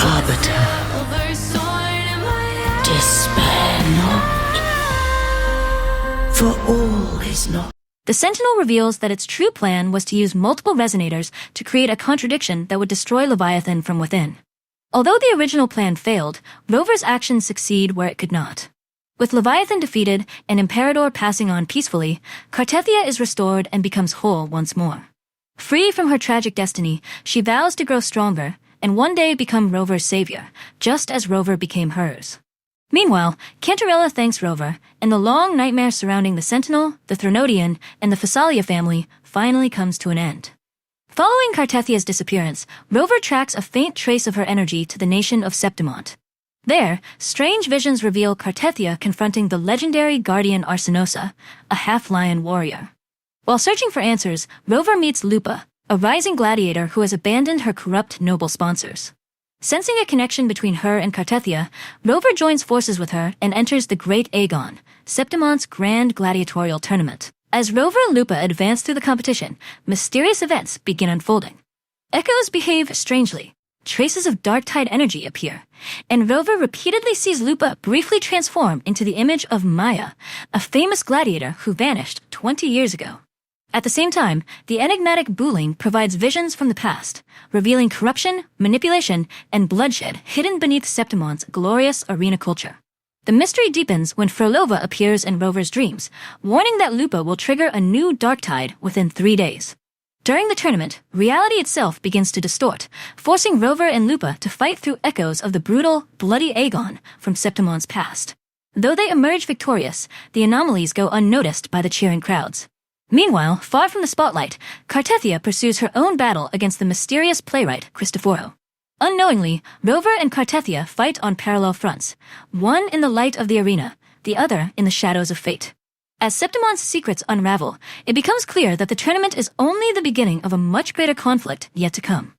Arbiter, despair not, for all is not. The Sentinel reveals that its true plan was to use multiple resonators to create a contradiction that would destroy Leviathan from within. Although the original plan failed, Rover's actions succeed where it could not. With Leviathan defeated and Imperador passing on peacefully, Cartethia is restored and becomes whole once more. Free from her tragic destiny, she vows to grow stronger and one day become Rover's savior, just as Rover became hers. Meanwhile, Cantarella thanks Rover, and the long nightmare surrounding the Sentinel, the Threnodian, and the Phasalia family finally comes to an end. Following Cartethia's disappearance, Rover tracks a faint trace of her energy to the nation of Septimont. There, strange visions reveal Cartethia confronting the legendary Guardian Arsinosa, a half-lion warrior. While searching for answers, Rover meets Lupa, a rising gladiator who has abandoned her corrupt noble sponsors. Sensing a connection between her and Cartethia, Rover joins forces with her and enters the Great Aegon, Septimont's grand gladiatorial tournament. As Rover and Lupa advance through the competition, mysterious events begin unfolding. Echoes behave strangely. Traces of dark tide energy appear, and Rover repeatedly sees Lupa briefly transform into the image of Maya, a famous gladiator who vanished 20 years ago. At the same time, the enigmatic Buling provides visions from the past, revealing corruption, manipulation, and bloodshed hidden beneath Septimont's glorious arena culture. The mystery deepens when Phrolova appears in Rover's dreams, warning that Lupa will trigger a new dark tide within 3 days. During the tournament, reality itself begins to distort, forcing Rover and Lupa to fight through echoes of the brutal, bloody Aegon from Septimont's past. Though they emerge victorious, the anomalies go unnoticed by the cheering crowds. Meanwhile, far from the spotlight, Cartethia pursues her own battle against the mysterious playwright Cristoforo. Unknowingly, Rover and Cartethia fight on parallel fronts, one in the light of the arena, the other in the shadows of fate. As Septimon's secrets unravel, it becomes clear that the tournament is only the beginning of a much greater conflict yet to come.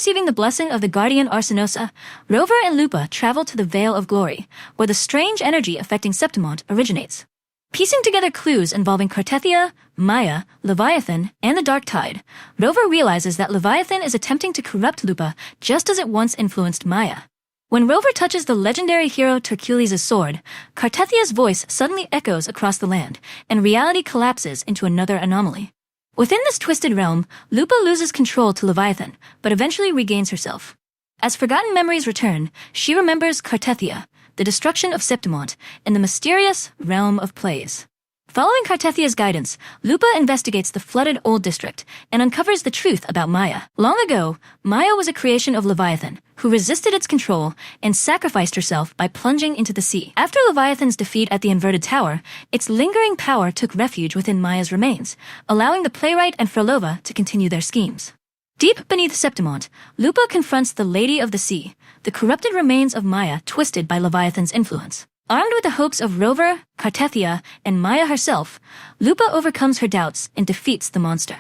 Receiving the blessing of the Guardian Arsenosa, Rover and Lupa travel to the Veil of Glory, where the strange energy affecting Septimont originates. Piecing together clues involving Cartethia, Maya, Leviathan, and the Dark Tide, Rover realizes that Leviathan is attempting to corrupt Lupa just as it once influenced Maya. When Rover touches the legendary hero Tercules' sword, Cartethia's voice suddenly echoes across the land, and reality collapses into another anomaly. Within this twisted realm, Lupa loses control to Leviathan, but eventually regains herself. As forgotten memories return, she remembers Cartethia, the destruction of Septimont, and the mysterious Realm of Plays. Following Cartethia's guidance, Lupa investigates the flooded Old District and uncovers the truth about Maya. Long ago, Maya was a creation of Leviathan, who resisted its control and sacrificed herself by plunging into the sea. After Leviathan's defeat at the Inverted Tower, its lingering power took refuge within Maya's remains, allowing the playwright and Phrolova to continue their schemes. Deep beneath Septimont, Lupa confronts the Lady of the Sea, the corrupted remains of Maya twisted by Leviathan's influence. Armed with the hopes of Rover, Cartethia, and Maya herself, Lupa overcomes her doubts and defeats the monster.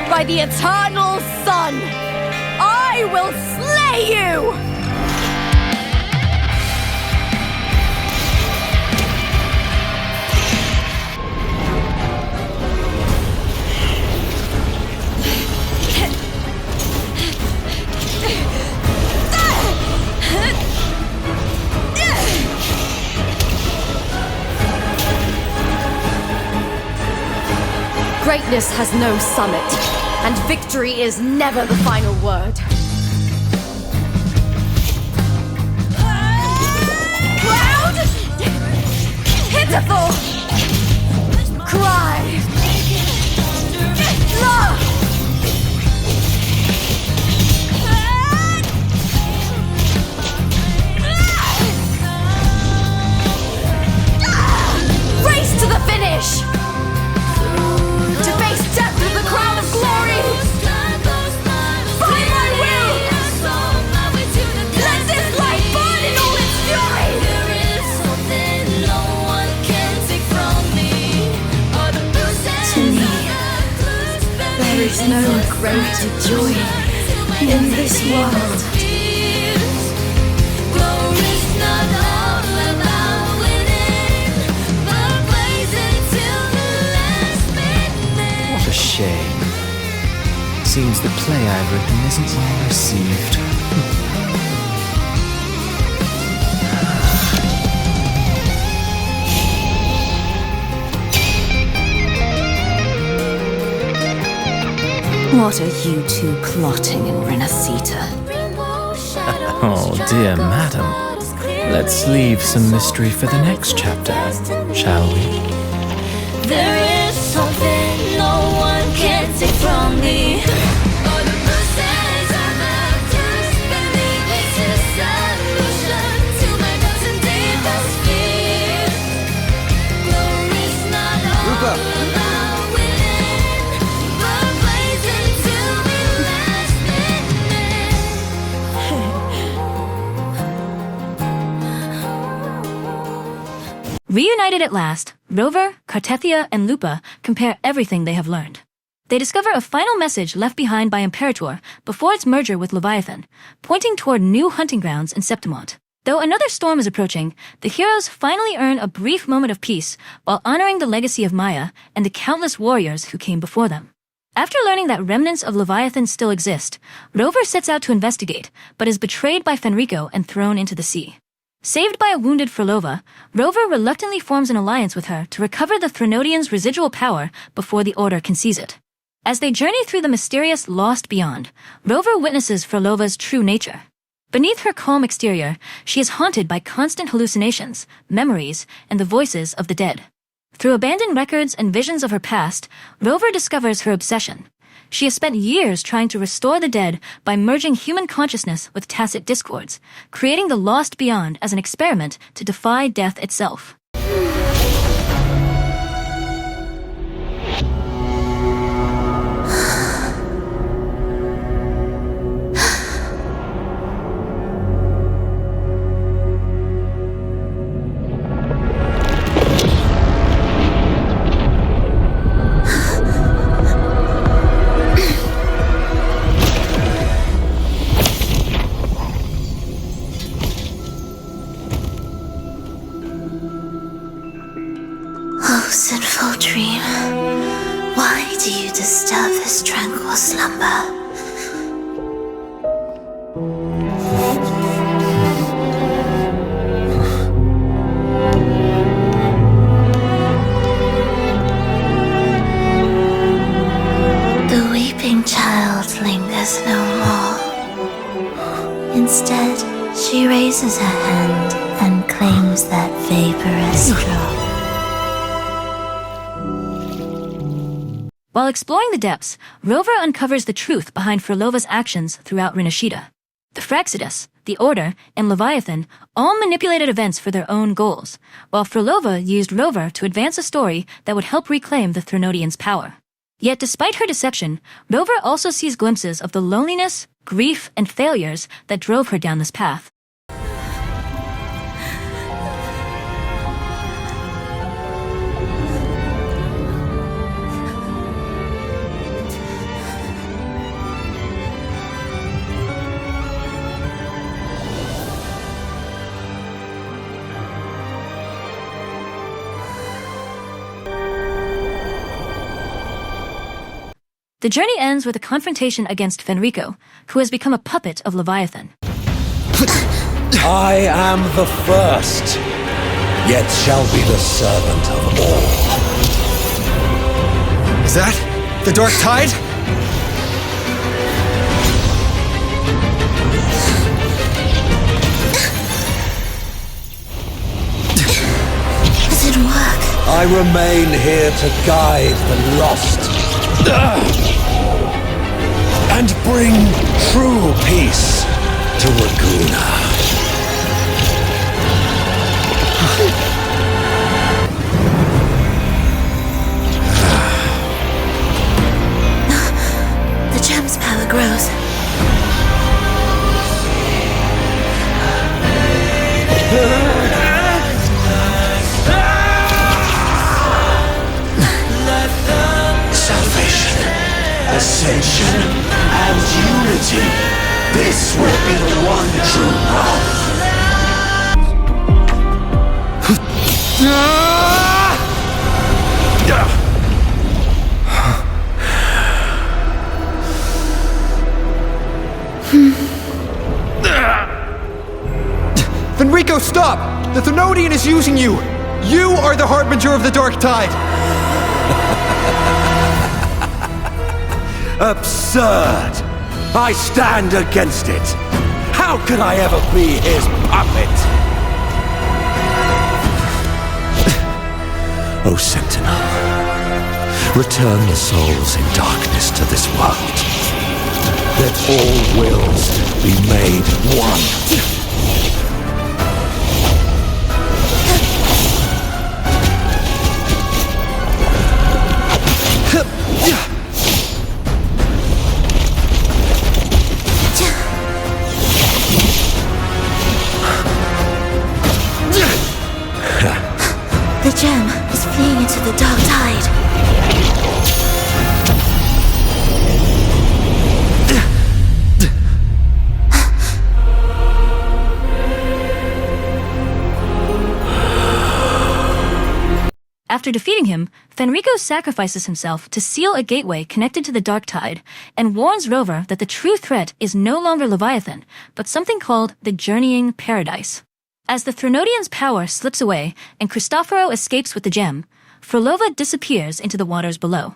By the eternal sun, I will slay you! Greatness has no summit, and victory is never the final word. Cloud! Pitiful! Cry! Love! Race to the finish! To face death with the crown of glory! By my will! Let this light burn in no greater joy in this world. What a shame. Seems the play I've written isn't well received. What are you two plotting in Renecita? Oh dear madam. Let's leave some mystery for the next chapter, shall we? There is something no one can take from me. Reunited at last, Rover, Cartethia, and Lupa compare everything they have learned. They discover a final message left behind by Imperator before its merger with Leviathan, pointing toward new hunting grounds in Septimont. Though another storm is approaching, the heroes finally earn a brief moment of peace while honoring the legacy of Maya and the countless warriors who came before them. After learning that remnants of Leviathan still exist, Rover sets out to investigate, but is betrayed by Fenrico and thrown into the sea. Saved by a wounded Phrolova, Rover reluctantly forms an alliance with her to recover the Threnodians' residual power before the Order can seize it. As they journey through the mysterious Lost Beyond, Rover witnesses Frolova's true nature. Beneath her calm exterior, she is haunted by constant hallucinations, memories, and the voices of the dead. Through abandoned records and visions of her past, Rover discovers her obsession. She has spent years trying to restore the dead by merging human consciousness with tacit discords, creating the Lost Beyond as an experiment to defy death itself. Oh, sinful dream, why do you disturb this tranquil slumber? The weeping child lingers no more. Instead, she raises her hand and claims that vaporous drop. While exploring the depths, Rover uncovers the truth behind Phrolova's actions throughout Renecita. The Fractsidus, the Order, and Leviathan all manipulated events for their own goals, while Phrolova used Rover to advance a story that would help reclaim the Threnodians' power. Yet despite her deception, Rover also sees glimpses of the loneliness, grief, and failures that drove her down this path. The journey ends with a confrontation against Fenrico, who has become a puppet of Leviathan. I am the first, yet shall be the servant of all. Is that the Dark Tide? Does it work? I remain here to guide the lost. And bring true peace to Raguna. The gem's power grows. Salvation. The ascension and unity. This will be the one true path. Fenrico, stop! The Thenodian is using you! You are the harbinger of the dark tide! Absurd! I stand against it! How could I ever be his puppet? O Sentinel, return the souls in darkness to this world. Let all wills be made one. The gem is fleeing into the dark tide. After defeating him, Fenrico sacrifices himself to seal a gateway connected to the dark tide and warns Rover that the true threat is no longer Leviathan, but something called the Journeying Paradise. As the Thenodian's power slips away and Cristoforo escapes with the gem, Phrolova disappears into the waters below.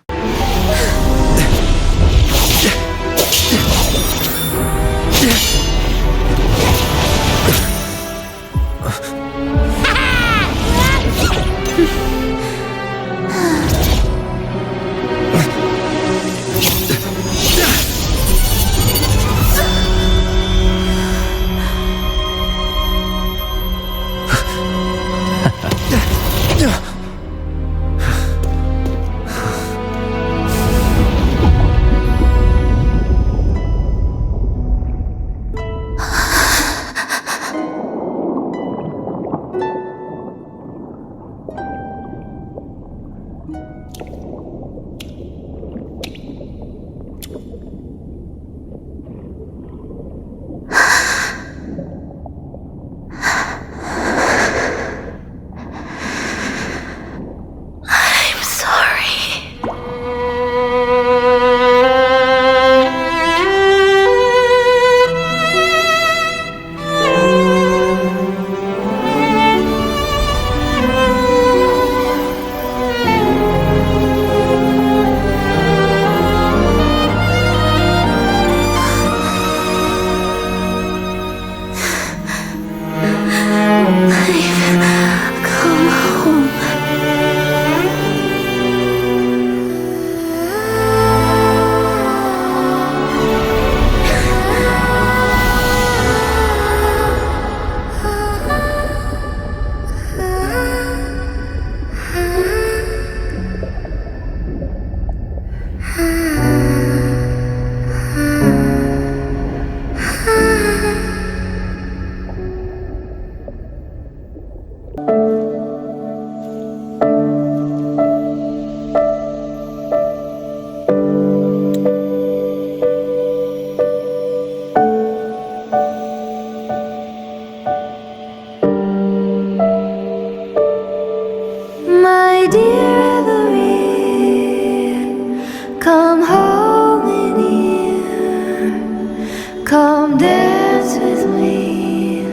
Come dance with me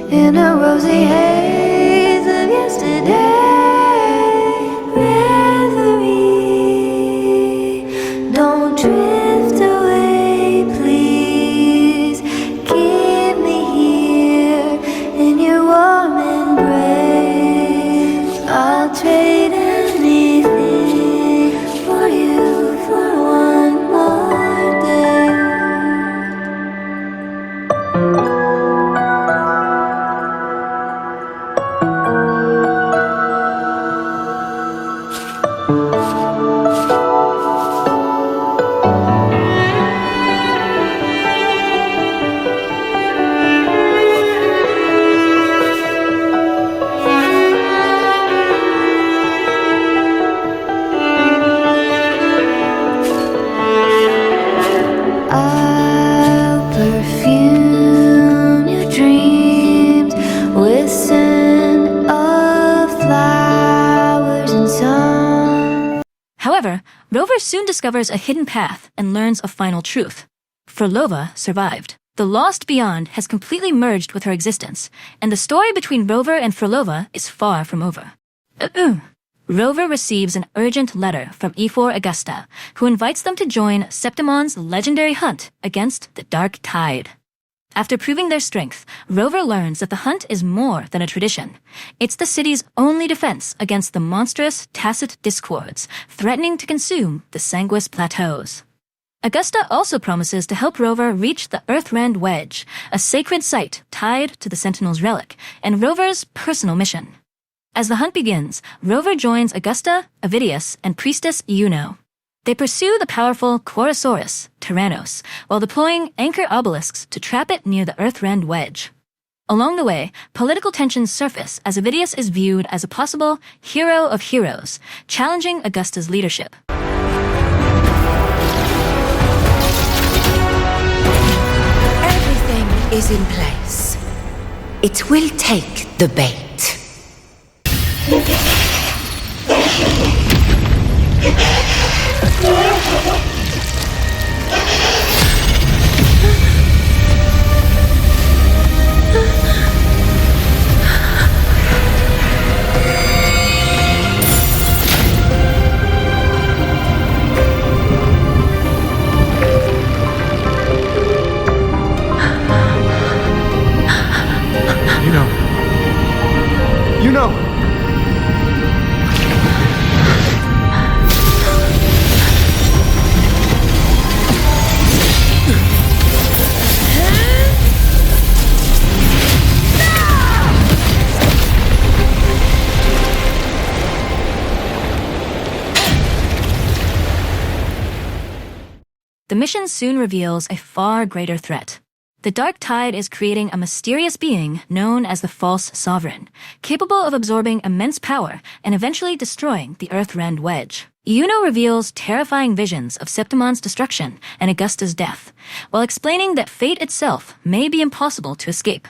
in a rosy haze of yesterday. Reverie, don't drift away, please. Keep me here in your warm embrace. I'll trade anything for you for one more day. However, Rover soon discovers a hidden path and learns a final truth. Phrolova survived. The lost beyond has completely merged with her existence, and the story between Rover and Phrolova is far from over. Rover receives an urgent letter from E4 Augusta, who invites them to join Septimon's legendary hunt against the Dark Tide. After proving their strength, Rover learns that the hunt is more than a tradition. It's the city's only defense against the monstrous Tacit Discords, threatening to consume the Sanguis Plateaus. Augusta also promises to help Rover reach the Earthrend Wedge, a sacred site tied to the Sentinel's relic, and Rover's personal mission. As the hunt begins, Rover joins Augusta, Avidius, and Priestess Yuno. They pursue the powerful Chorosaurus, Tyrannos, while deploying anchor obelisks to trap it near the Earthrend Wedge. Along the way, political tensions surface as Avidius is viewed as a possible hero of heroes, challenging Augusta's leadership. Everything is in place. It will take the bait. You know. The mission soon reveals a far greater threat. The Dark Tide is creating a mysterious being known as the False Sovereign, capable of absorbing immense power and eventually destroying the Earthrend Wedge. Yuno reveals terrifying visions of Septimon's destruction and Augusta's death, while explaining that fate itself may be impossible to escape.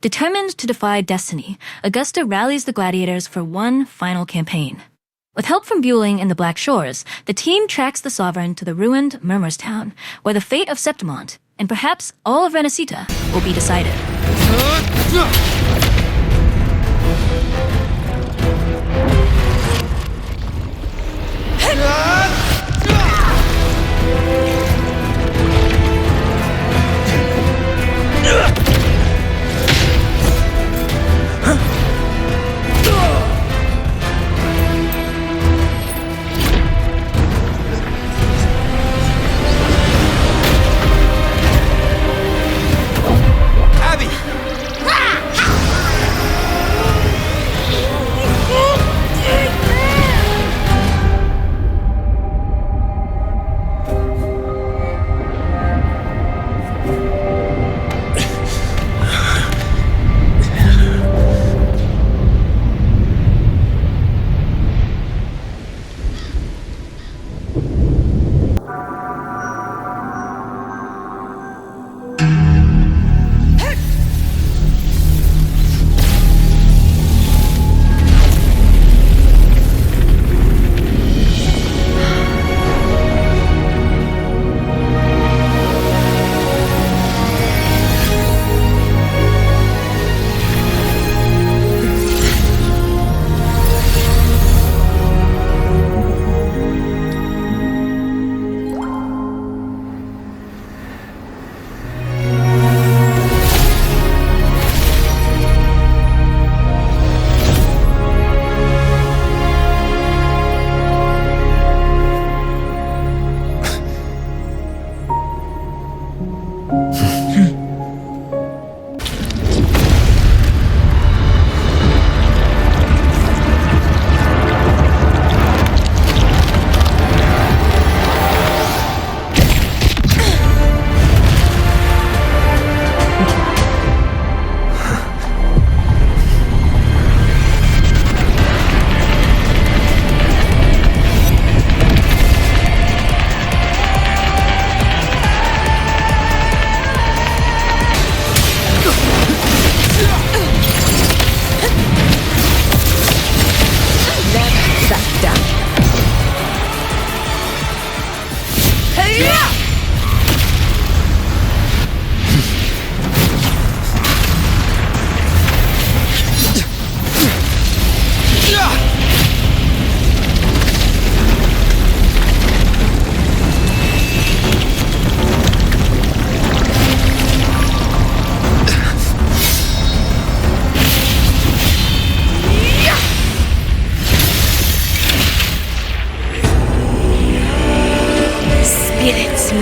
Determined to defy destiny, Augusta rallies the gladiators for one final campaign. With help from Bueling in the Black Shores, the team tracks the Sovereign to the ruined Murmurstown, where the fate of Septimont, and perhaps all of Renecita, will be decided.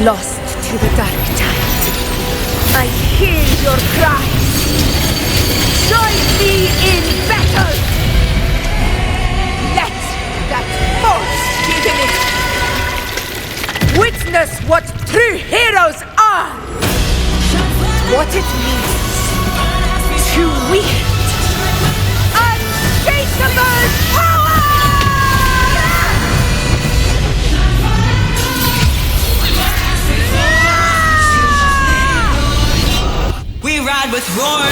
lost to the dark tide. I hear your cries. Join me in battle! Let that force divinity witness what true heroes are! What it means to wield unshakable power! We ride with roar!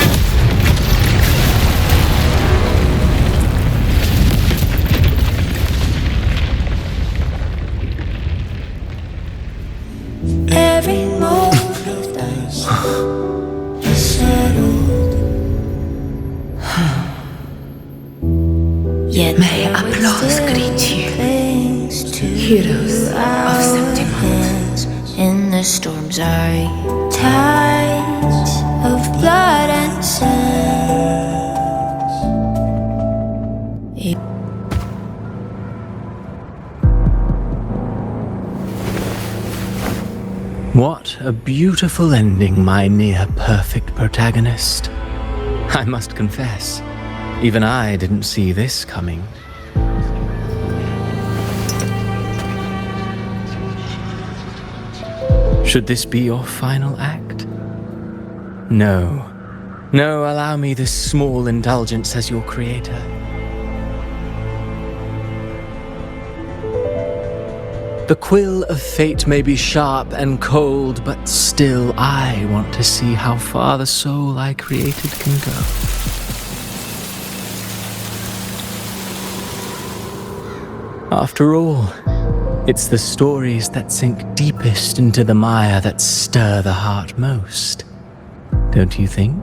Every move of dice settled. Yet may applause greet you, heroes of Sentinel. In the storm's eye, tides of blood and sand. What a beautiful ending, my near-perfect protagonist. I must confess, even I didn't see this coming. Should this be your final act? No. No, allow me this small indulgence as your creator. The quill of fate may be sharp and cold, but still I want to see how far the soul I created can go. After all, it's the stories that sink deepest into the mire that stir the heart most. Don't you think?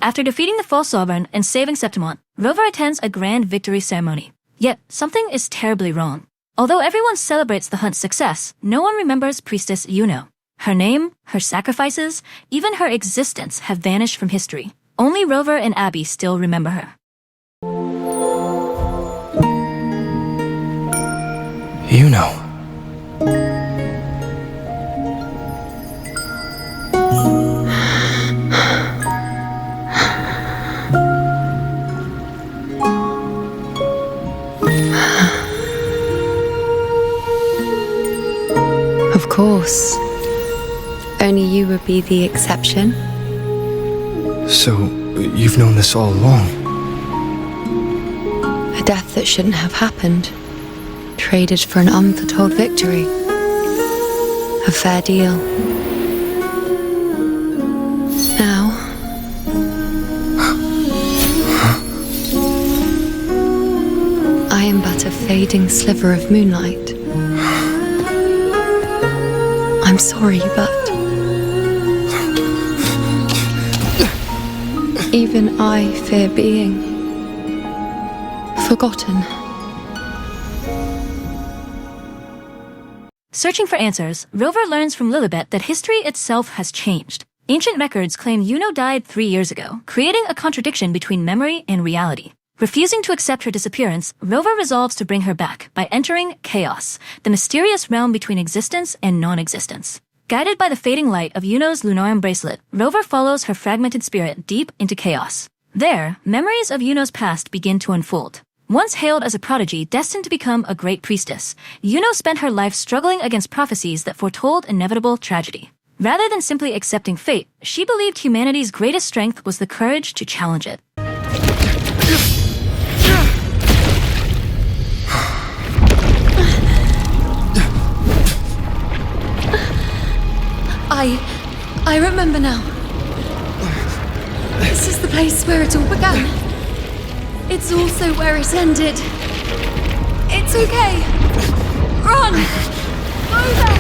After defeating the false sovereign and saving Septimont, Rover attends a grand victory ceremony. Yet, something is terribly wrong. Although everyone celebrates the hunt's success, no one remembers Priestess Yuno. Her name, her sacrifices, even her existence have vanished from history. Only Rover and Abby still remember her. Yuno. Of course. Only you would be the exception. So, you've known this all along? A death that shouldn't have happened. Traded for an unforetold victory. A fair deal. Now... I am but a fading sliver of moonlight. I'm sorry, but... even I fear being... forgotten. Searching for answers, Rover learns from Lilibet that history itself has changed. Ancient records claim Yuno died 3 years ago, creating a contradiction between memory and reality. Refusing to accept her disappearance, Rover resolves to bring her back by entering Chaos, the mysterious realm between existence and non-existence. Guided by the fading light of Yuno's Lunarum bracelet, Rover follows her fragmented spirit deep into Chaos. There, memories of Yuno's past begin to unfold. Once hailed as a prodigy destined to become a great priestess, Yuno spent her life struggling against prophecies that foretold inevitable tragedy. Rather than simply accepting fate, she believed humanity's greatest strength was the courage to challenge it. I remember now. This is the place where it all began. It's also where it ended. It's okay. Run! Over!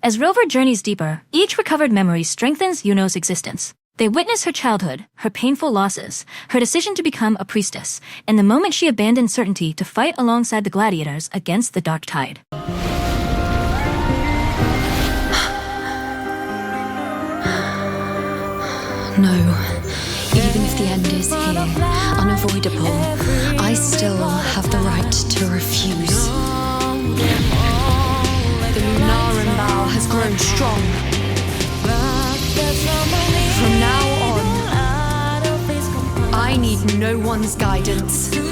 As Rover journeys deeper, each recovered memory strengthens Yuno's existence. They witness her childhood, her painful losses, her decision to become a priestess, and the moment she abandoned certainty to fight alongside the gladiators against the dark tide. No. Even if the unavoidable, I still have the right to refuse. The Lunaran bow has grown strong. From now on, I need no one's guidance. Because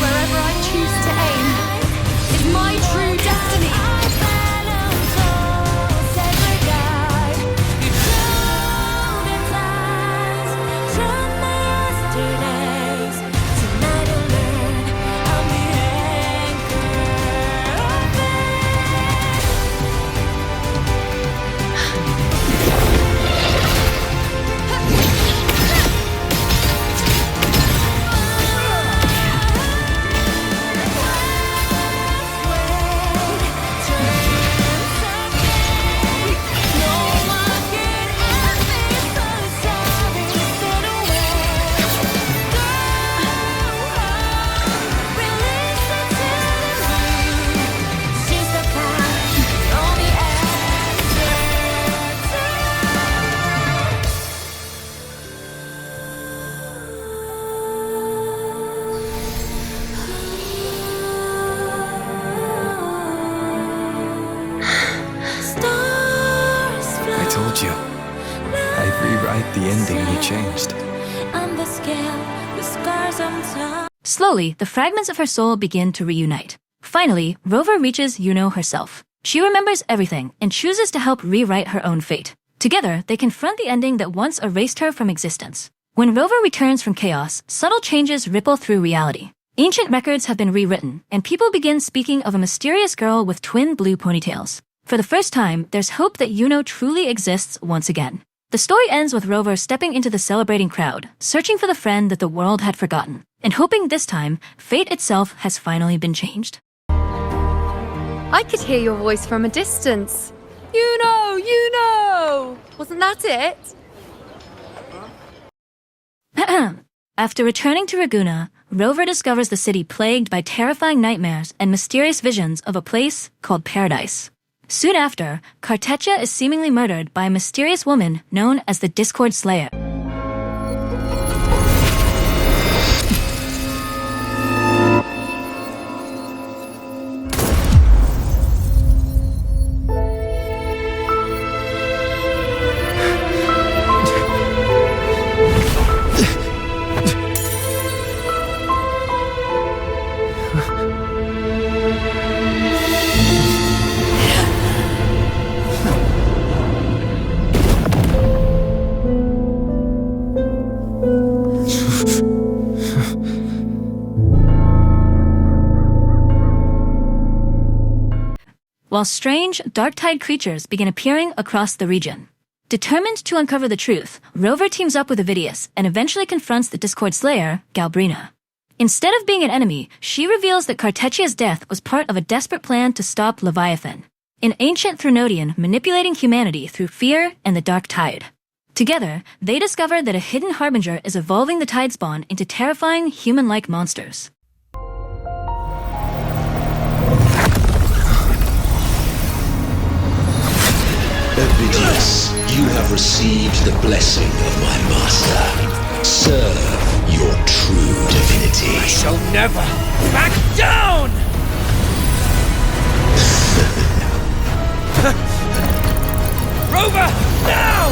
wherever I choose to aim is my true destiny. The ending you changed. Slowly, the fragments of her soul begin to reunite. Finally, Rover reaches Yuno herself. She remembers everything and chooses to help rewrite her own fate. Together, they confront the ending that once erased her from existence. When Rover returns from chaos, subtle changes ripple through reality. Ancient records have been rewritten, and people begin speaking of a mysterious girl with twin blue ponytails. For the first time, there's hope that Yuno truly exists once again. The story ends with Rover stepping into the celebrating crowd, searching for the friend that the world had forgotten, and hoping this time, fate itself has finally been changed. I could hear your voice from a distance. Yuno! Wasn't that it? After returning to Raguna, Rover discovers the city plagued by terrifying nightmares and mysterious visions of a place called Paradise. Soon after, Cartecha is seemingly murdered by a mysterious woman known as the Discord Slayer. While strange, dark-tide creatures begin appearing across the region. Determined to uncover the truth, Rover teams up with Avidius and eventually confronts the Discord Slayer, Galbrina. Instead of being an enemy, she reveals that Cartechia's death was part of a desperate plan to stop Leviathan, an ancient Threnodian manipulating humanity through fear and the dark tide. Together, they discover that a hidden harbinger is evolving the Tidespawn into terrifying human-like monsters. Avidius, you have received the blessing of my master. Serve your true divinity. I shall never back down! Rover, now!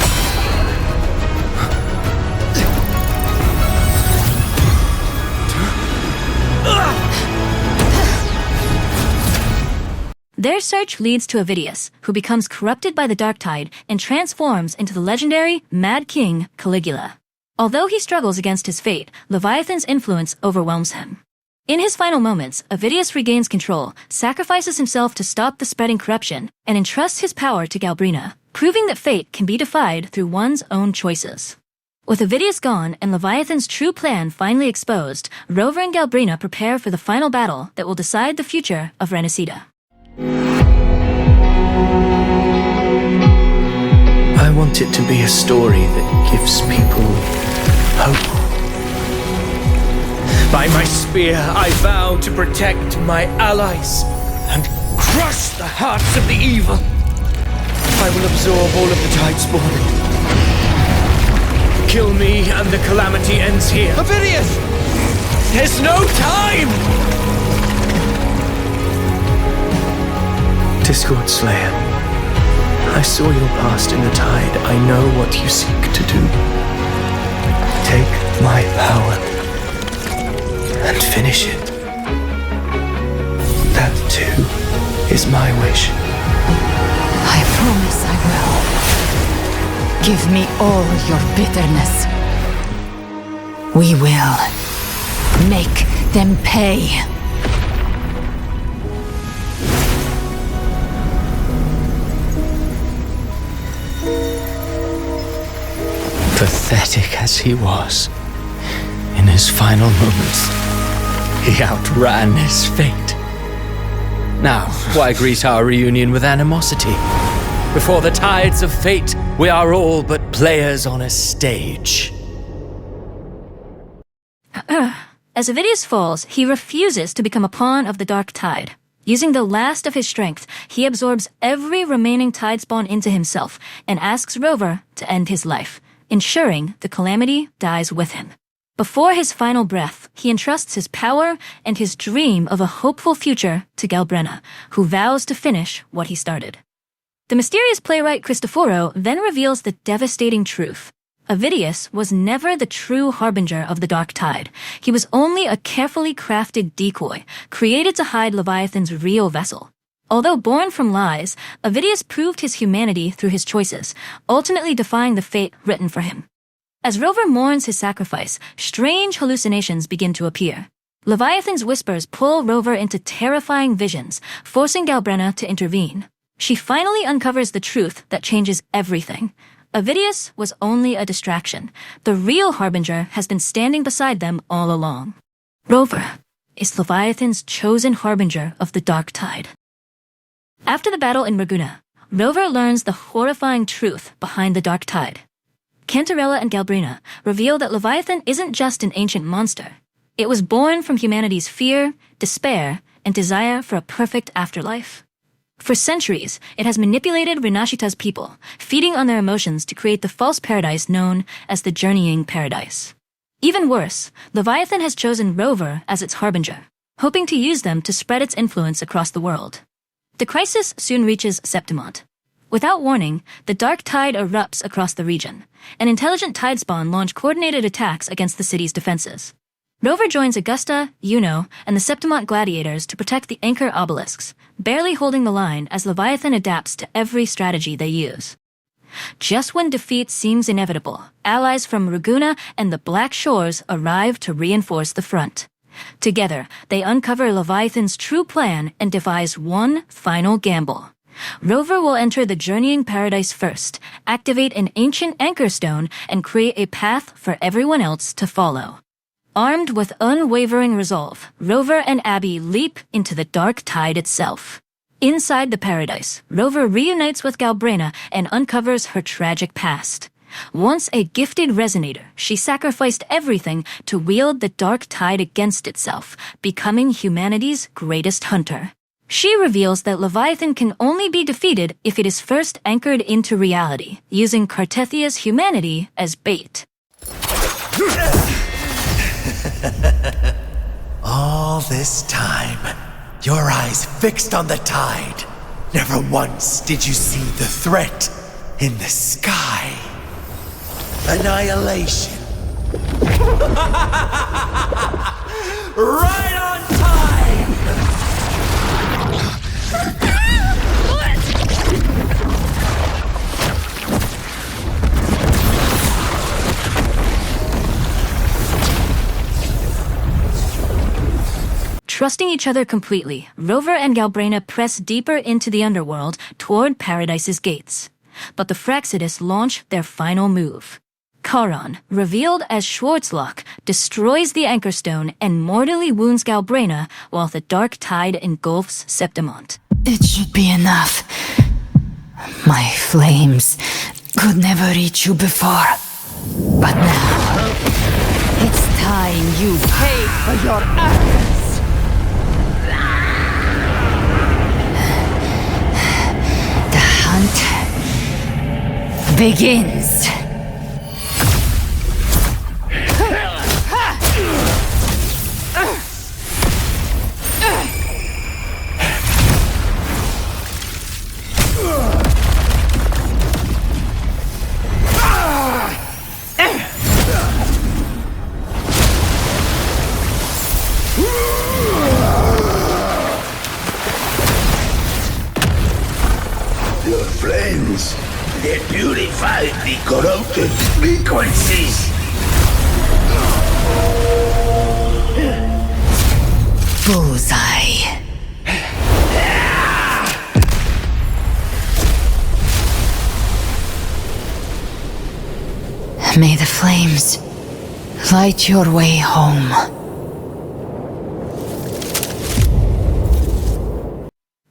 Their search leads to Avidius, who becomes corrupted by the dark tide and transforms into the legendary Mad King Caligula. Although he struggles against his fate, Leviathan's influence overwhelms him. In his final moments, Avidius regains control, sacrifices himself to stop the spreading corruption, and entrusts his power to Galbrina, proving that fate can be defied through one's own choices. With Avidius gone and Leviathan's true plan finally exposed, Rover and Galbrina prepare for the final battle that will decide the future of Renecita. I want it to be a story that gives people hope. By my spear, I vow to protect my allies and crush the hearts of the evil. I will absorb all of the Tidespawn. Kill me and the calamity ends here. Avidius! There's no time! Discord Slayer, I saw your past in the tide. I know what you seek to do. Take my power and finish it. That too is my wish. I promise I will. Give me all your bitterness. We will make them pay. Pathetic as he was, in his final moments, he outran his fate. Now, why greet our reunion with animosity? Before the tides of fate, we are all but players on a stage. As Avidius falls, he refuses to become a pawn of the Dark Tide. Using the last of his strength, he absorbs every remaining Tidespawn into himself and asks Rover to end his life, ensuring the calamity dies with him. Before his final breath, he entrusts his power and his dream of a hopeful future to Galbrena, who vows to finish what he started. The mysterious playwright Cristoforo then reveals the devastating truth. Avidius was never the true harbinger of the Dark Tide. He was only a carefully crafted decoy, created to hide Leviathan's real vessel. Although born from lies, Avidius proved his humanity through his choices, ultimately defying the fate written for him. As Rover mourns his sacrifice, strange hallucinations begin to appear. Leviathan's whispers pull Rover into terrifying visions, forcing Galbrena to intervene. She finally uncovers the truth that changes everything. Avidius was only a distraction. The real harbinger has been standing beside them all along. Rover is Leviathan's chosen harbinger of the Dark Tide. After the battle in Raguna, Rover learns the horrifying truth behind the Dark Tide. Cantarella and Galbrena reveal that Leviathan isn't just an ancient monster. It was born from humanity's fear, despair, and desire for a perfect afterlife. For centuries, it has manipulated Renecita's people, feeding on their emotions to create the false paradise known as the Journeying Paradise. Even worse, Leviathan has chosen Rover as its harbinger, hoping to use them to spread its influence across the world. The crisis soon reaches Septimont. Without warning, the Dark Tide erupts across the region. An intelligent Tidespawn launch coordinated attacks against the city's defenses. Rover joins Augusta, Yuno, and the Septimont gladiators to protect the Encore obelisks, barely holding the line as Leviathan adapts to every strategy they use. Just when defeat seems inevitable, allies from Raguna and the Black Shores arrive to reinforce the front. Together, they uncover Leviathan's true plan and devise one final gamble. Rover will enter the Journeying Paradise first, activate an ancient anchor stone, and create a path for everyone else to follow. Armed with unwavering resolve, Rover and Abby leap into the Dark Tide itself. Inside the paradise, Rover reunites with Galbrena and uncovers her tragic past. Once a gifted resonator, she sacrificed everything to wield the Dark Tide against itself, becoming humanity's greatest hunter. She reveals that Leviathan can only be defeated if it is first anchored into reality, using Cartethia's humanity as bait. All this time, your eyes fixed on the tide. Never once did you see the threat in the sky. Annihilation. Right on time! Trusting each other completely, Rover and Galbrena press deeper into the underworld toward Paradise's gates. But the Fractsidus launch their final move. Charon, revealed as Schwarzlock, destroys the anchor stone and mortally wounds Galbrena while the Dark Tide engulfs Septimont. It should be enough. My flames could never reach you before. But now, it's time you pay for your actions. The hunt begins. Your flames, they purify the corrupted frequencies. Bullseye. May the flames light your way home.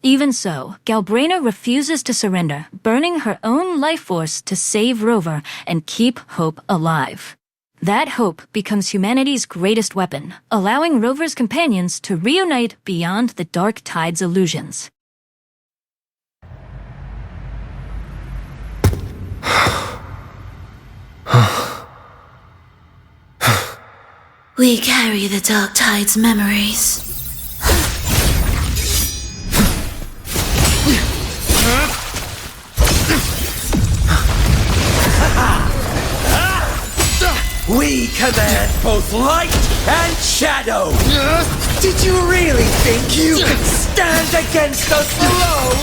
Even so, Galbraina refuses to surrender, burning her own life force to save Rover and keep hope alive. That hope becomes humanity's greatest weapon, allowing Rover's companions to reunite beyond the dark tide's illusions. We carry the dark tide's memories. We command both light and shadow! Did you really think you could stand against us alone?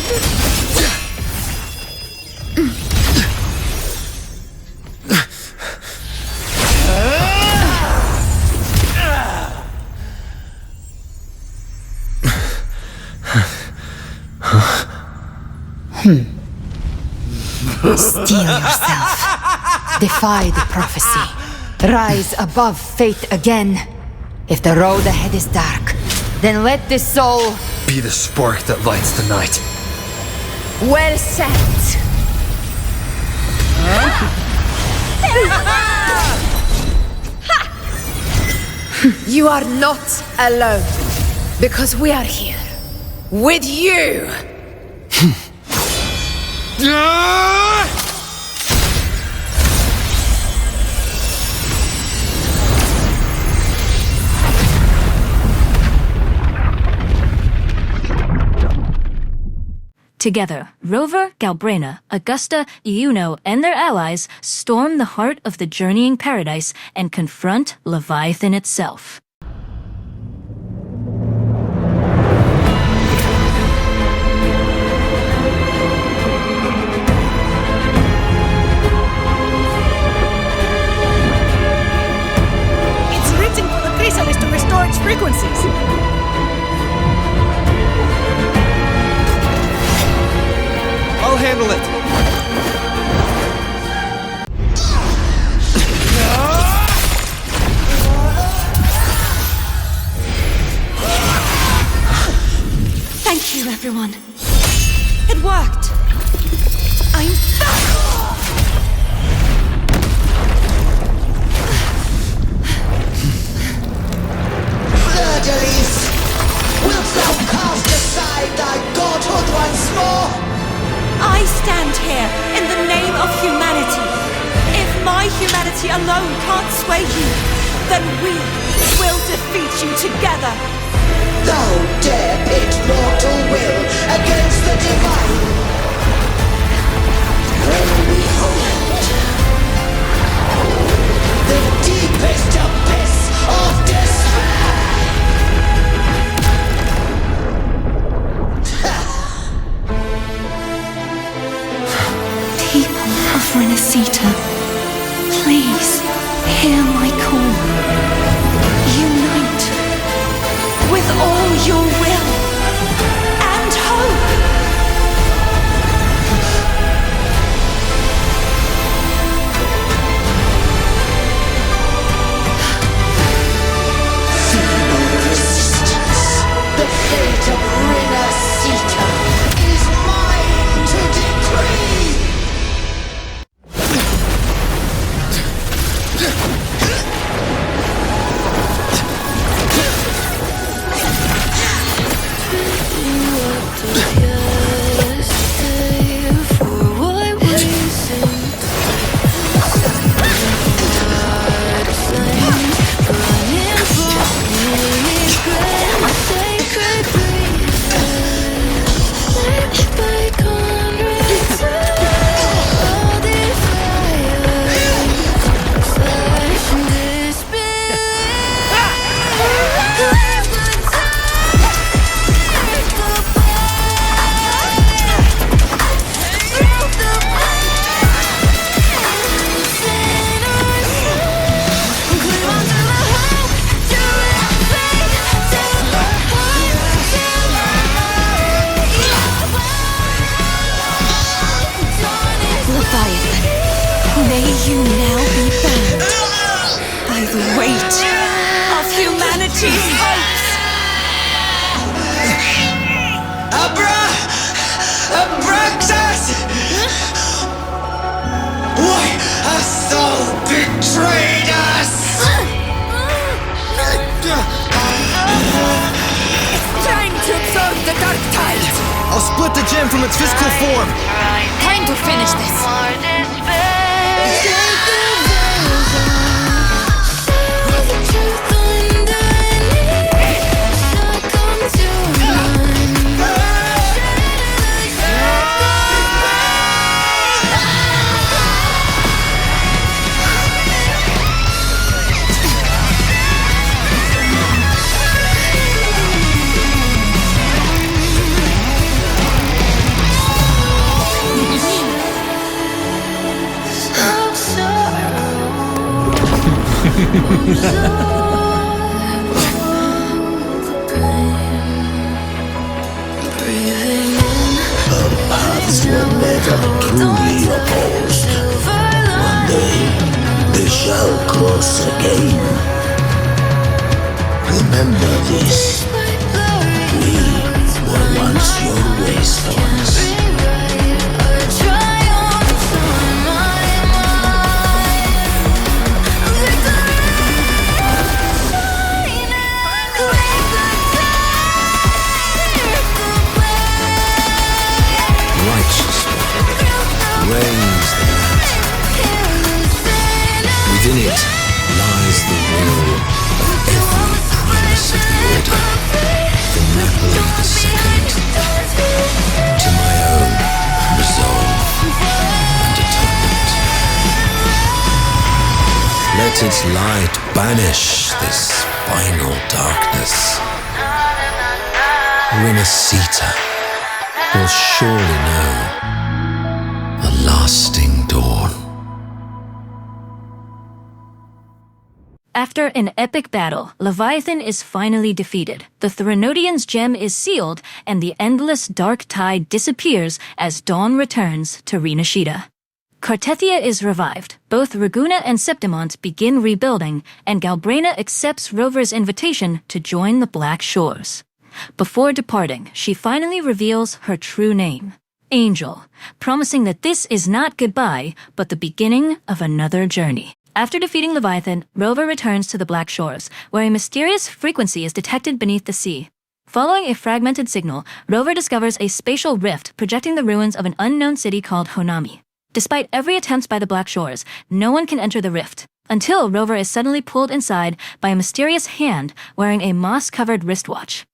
Steel yourself. Defy the prophecy. Rise above fate again. If the road ahead is dark, then let the soul be the spark that lights the night. Well said. You are not alone, because we are here with you. Together, Rover, Galbraina, Augusta, Yuno, and their allies storm the heart of the journeying paradise and confront Leviathan itself. It's written for the chrysalis to restore its frequencies. I'll handle it! Thank you, everyone. It worked. I'm back! Fleur-de-lis! Wilt thou cast aside thy godhood once more? I stand here in the name of humanity. If my humanity alone can't sway you, then we will defeat you together. Thou dare pit mortal will against the divine. When we hold the deepest abyss of despair. People of Renecita, please hear my call. Unite with all your will. the weight of humanity's hopes. Abraxas! Why hast thou betrayed us? It's trying to absorb the dark tide. I'll split the gem from its physical form. Time to finish this. Our paths were never truly opposed. One day, they shall cross again. Remember this. We were once your wastelands. Reigns the land. Within it lies the will of every primus of the order, from Napoli II to my own resolve and atonement. Let its light banish this final darkness. Renecita will surely know a lasting dawn. After an epic battle, Leviathan is finally defeated. The Threnodian's gem is sealed, and the endless dark tide disappears as dawn returns to Renecita. Cartethia is revived. Both Reguna and Septimont begin rebuilding, and Galbraina accepts Rover's invitation to join the Black Shores. Before departing, she finally reveals her true name, Angel, promising that this is not goodbye, but the beginning of another journey. After defeating Leviathan, Rover returns to the Black Shores, where a mysterious frequency is detected beneath the sea. Following a fragmented signal, Rover discovers a spatial rift projecting the ruins of an unknown city called Honami. Despite every attempt by the Black Shores, no one can enter the rift, until Rover is suddenly pulled inside by a mysterious hand wearing a moss-covered wristwatch.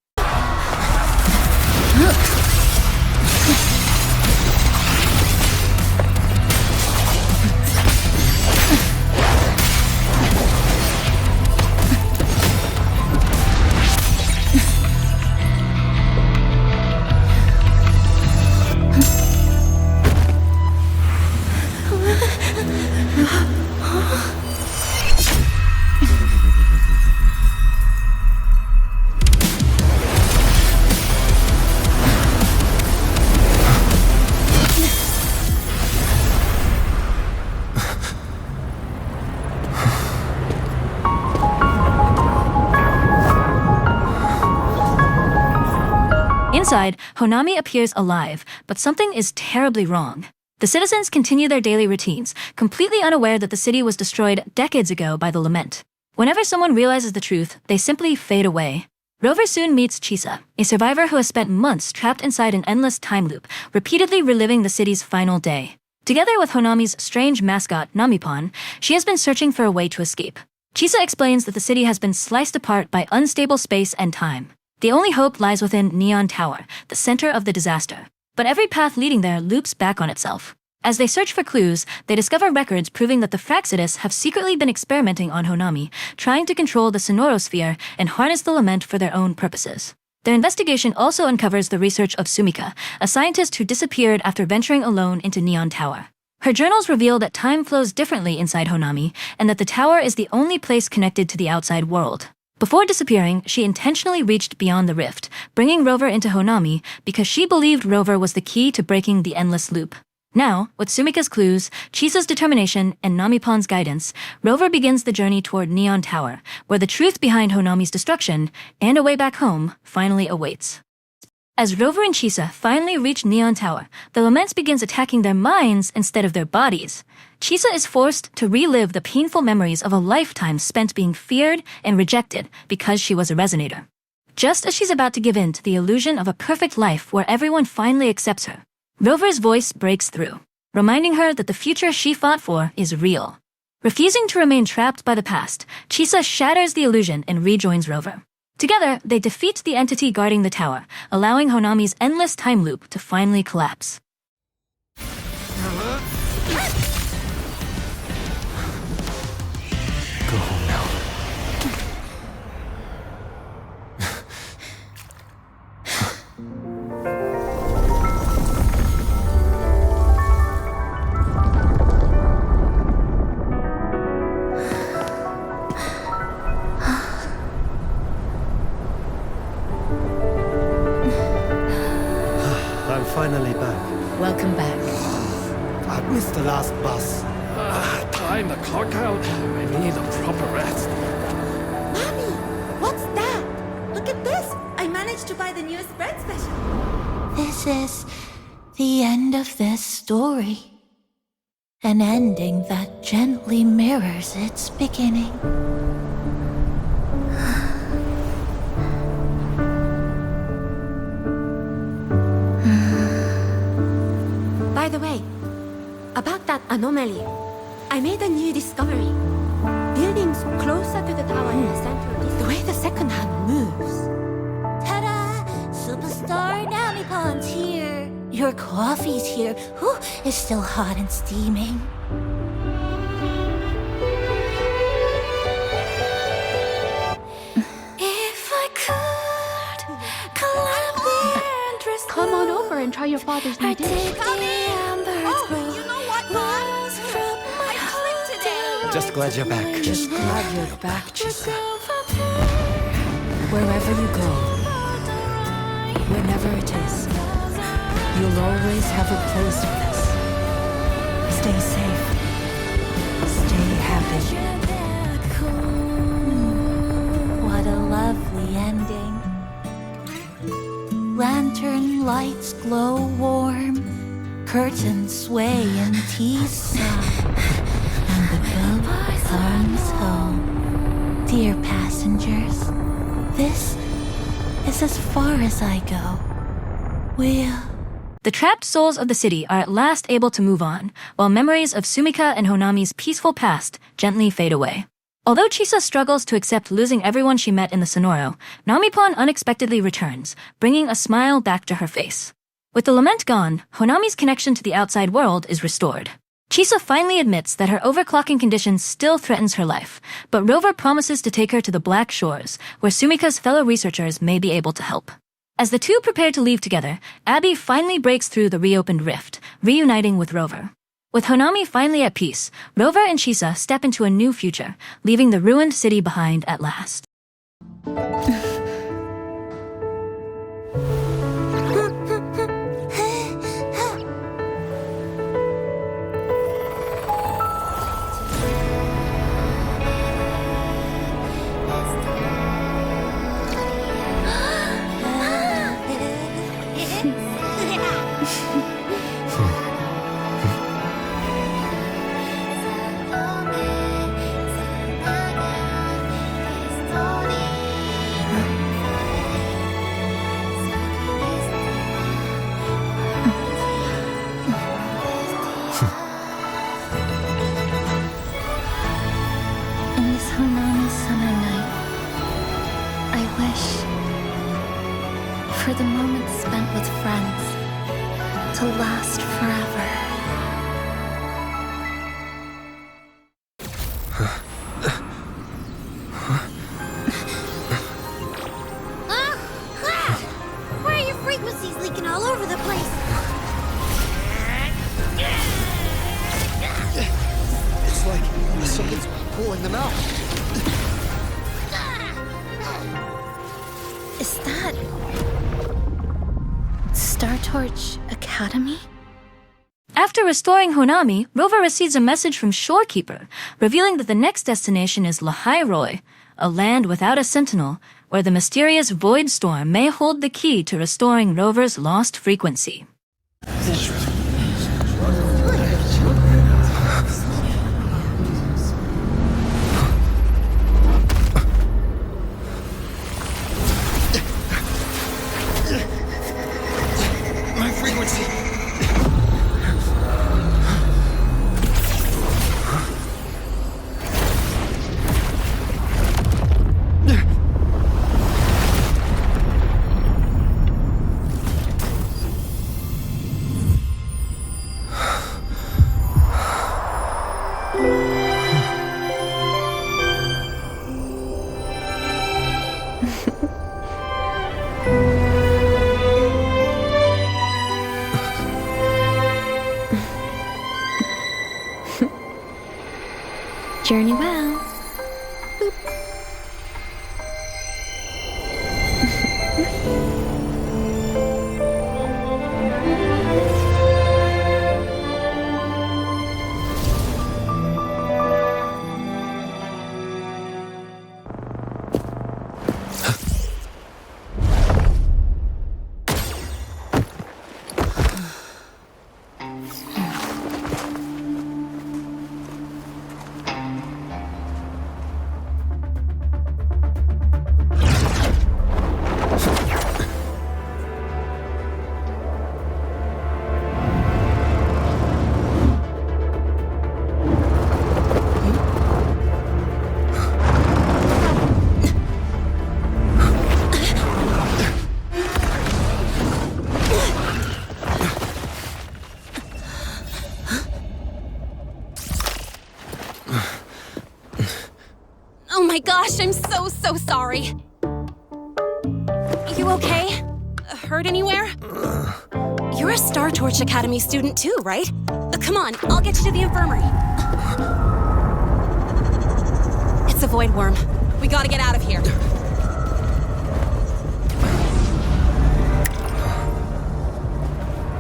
Inside, Honami appears alive, but something is terribly wrong. The citizens continue their daily routines, completely unaware that the city was destroyed decades ago by the Lament. Whenever someone realizes the truth, they simply fade away. Rover soon meets Chisa, a survivor who has spent months trapped inside an endless time loop, repeatedly reliving the city's final day. Together with Honami's strange mascot, Namipon, she has been searching for a way to escape. Chisa explains that the city has been sliced apart by unstable space and time. The only hope lies within Neon Tower, the center of the disaster. But every path leading there loops back on itself. As they search for clues, they discover records proving that the Fractsidus have secretly been experimenting on Honami, trying to control the Sonorosphere and harness the Lament for their own purposes. Their investigation also uncovers the research of Sumika, a scientist who disappeared after venturing alone into Neon Tower. Her journals reveal that time flows differently inside Honami, and that the tower is the only place connected to the outside world. Before disappearing, she intentionally reached beyond the rift, bringing Rover into Honami because she believed Rover was the key to breaking the endless loop. Now, with Sumika's clues, Chisa's determination, and Namipon's guidance, Rover begins the journey toward Neon Tower, where the truth behind Honami's destruction, and a way back home, finally awaits. As Rover and Chisa finally reach Neon Tower, the lament begins attacking their minds instead of their bodies. Chisa is forced to relive the painful memories of a lifetime spent being feared and rejected because she was a resonator. Just as she's about to give in to the illusion of a perfect life where everyone finally accepts her, Rover's voice breaks through, reminding her that the future she fought for is real. Refusing to remain trapped by the past, Chisa shatters the illusion and rejoins Rover. Together, they defeat the entity guarding the tower, allowing Honami's endless time loop to finally collapse. Go home now. I'm finally back. Welcome back. I missed the last bus. Time the clock out. I need a proper rest. Mommy, what's that? Look at this. I managed to buy the newest bread special. This is the end of this story. An ending that gently mirrors its beginning. By the way, about that anomaly, I made a new discovery. Buildings closer to the tower in the center, the way the second hand moves. Ta-da! Superstar Namipon's here. Your coffee's here. Whew, it's still hot and steaming. If I could climb the entrance. Come on over and try your father's new dish. Just glad you're back. Just glad you're back, Chisa. Wherever you go, whenever it is, you'll always have a place with us. Stay safe. Stay happy. What a lovely ending. Lantern lights glow warm, curtains sway in tease and the boat comes home. Dear passengers, this is as far as I go. The trapped souls of the city are at last able to move on, while memories of Sumika and Honami's peaceful past gently fade away. Although Chisa struggles to accept losing everyone she met in the Sonoro, Namipon unexpectedly returns, bringing a smile back to her face. With the lament gone, Honami's connection to the outside world is restored. Chisa finally admits that her overclocking condition still threatens her life, but Rover promises to take her to the Black Shores, where Sumika's fellow researchers may be able to help. As the two prepare to leave together, Abby finally breaks through the reopened rift, reuniting with Rover. With Honami finally at peace, Rover and Chisa step into a new future, leaving the ruined city behind at last. For the moments spent with friends to last forever. Why are your frequencies leaking all over the place? It's like something's pulling them out. Is that Star Torch Academy? After restoring Honami, Rover receives a message from Shorekeeper, revealing that the next destination is Lahairoi, a land without a sentinel, where the mysterious Void Storm may hold the key to restoring Rover's lost frequency. My frequency. Journey well. Oh my gosh, I'm so sorry. You okay? Hurt anywhere? You're a Star Torch Academy student too, right? Come on, I'll get you to the infirmary. It's a void worm. We gotta get out of here.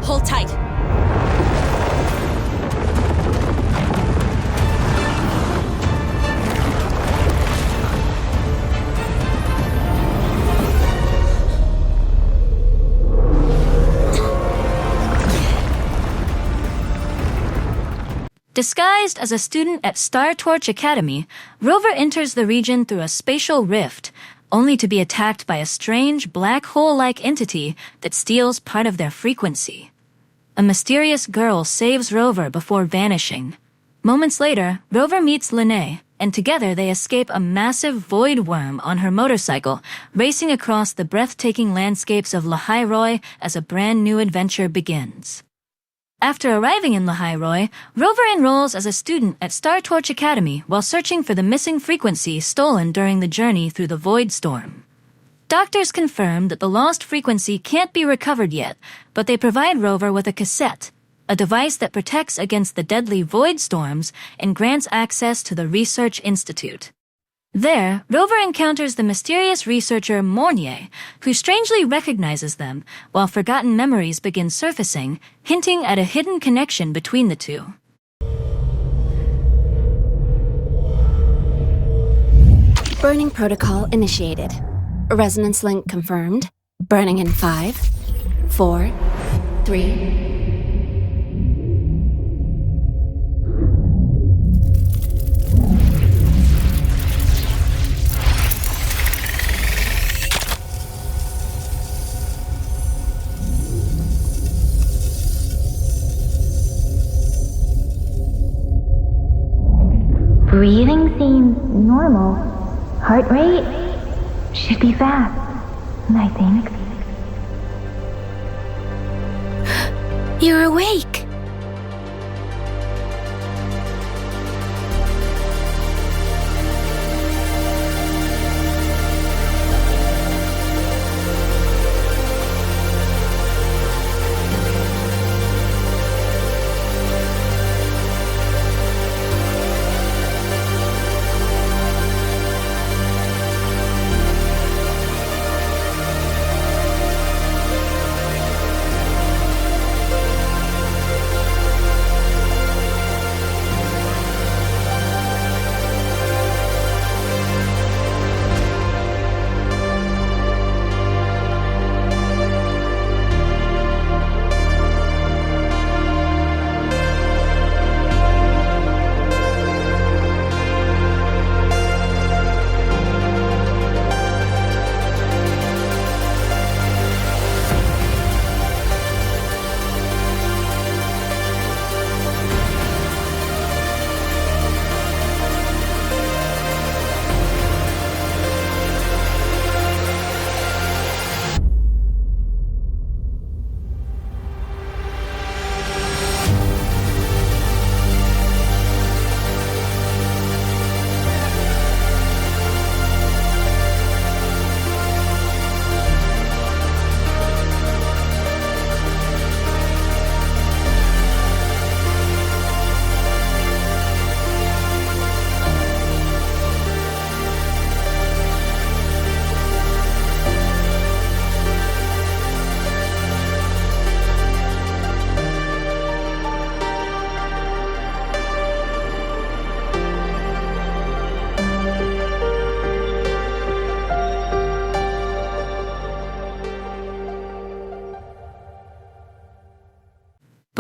Hold tight. Disguised as a student at Star Torch Academy, Rover enters the region through a spatial rift, only to be attacked by a strange black hole-like entity that steals part of their frequency. A mysterious girl saves Rover before vanishing. Moments later, Rover meets Linne, and together they escape a massive void worm on her motorcycle, racing across the breathtaking landscapes of Lahairoi as a brand new adventure begins. After arriving in Lahairoi, Rover enrolls as a student at Star Torch Academy while searching for the missing frequency stolen during the journey through the Void Storm. Doctors confirm that the lost frequency can't be recovered yet, but they provide Rover with a cassette, a device that protects against the deadly Void Storms and grants access to the Research Institute. There, Rover encounters the mysterious researcher Mornier, who strangely recognizes them, while forgotten memories begin surfacing, hinting at a hidden connection between the two. Burning protocol initiated. Resonance link confirmed. Burning in 5, 4, 3... Breathing seems normal. Heart rate should be fast, I think. You're awake.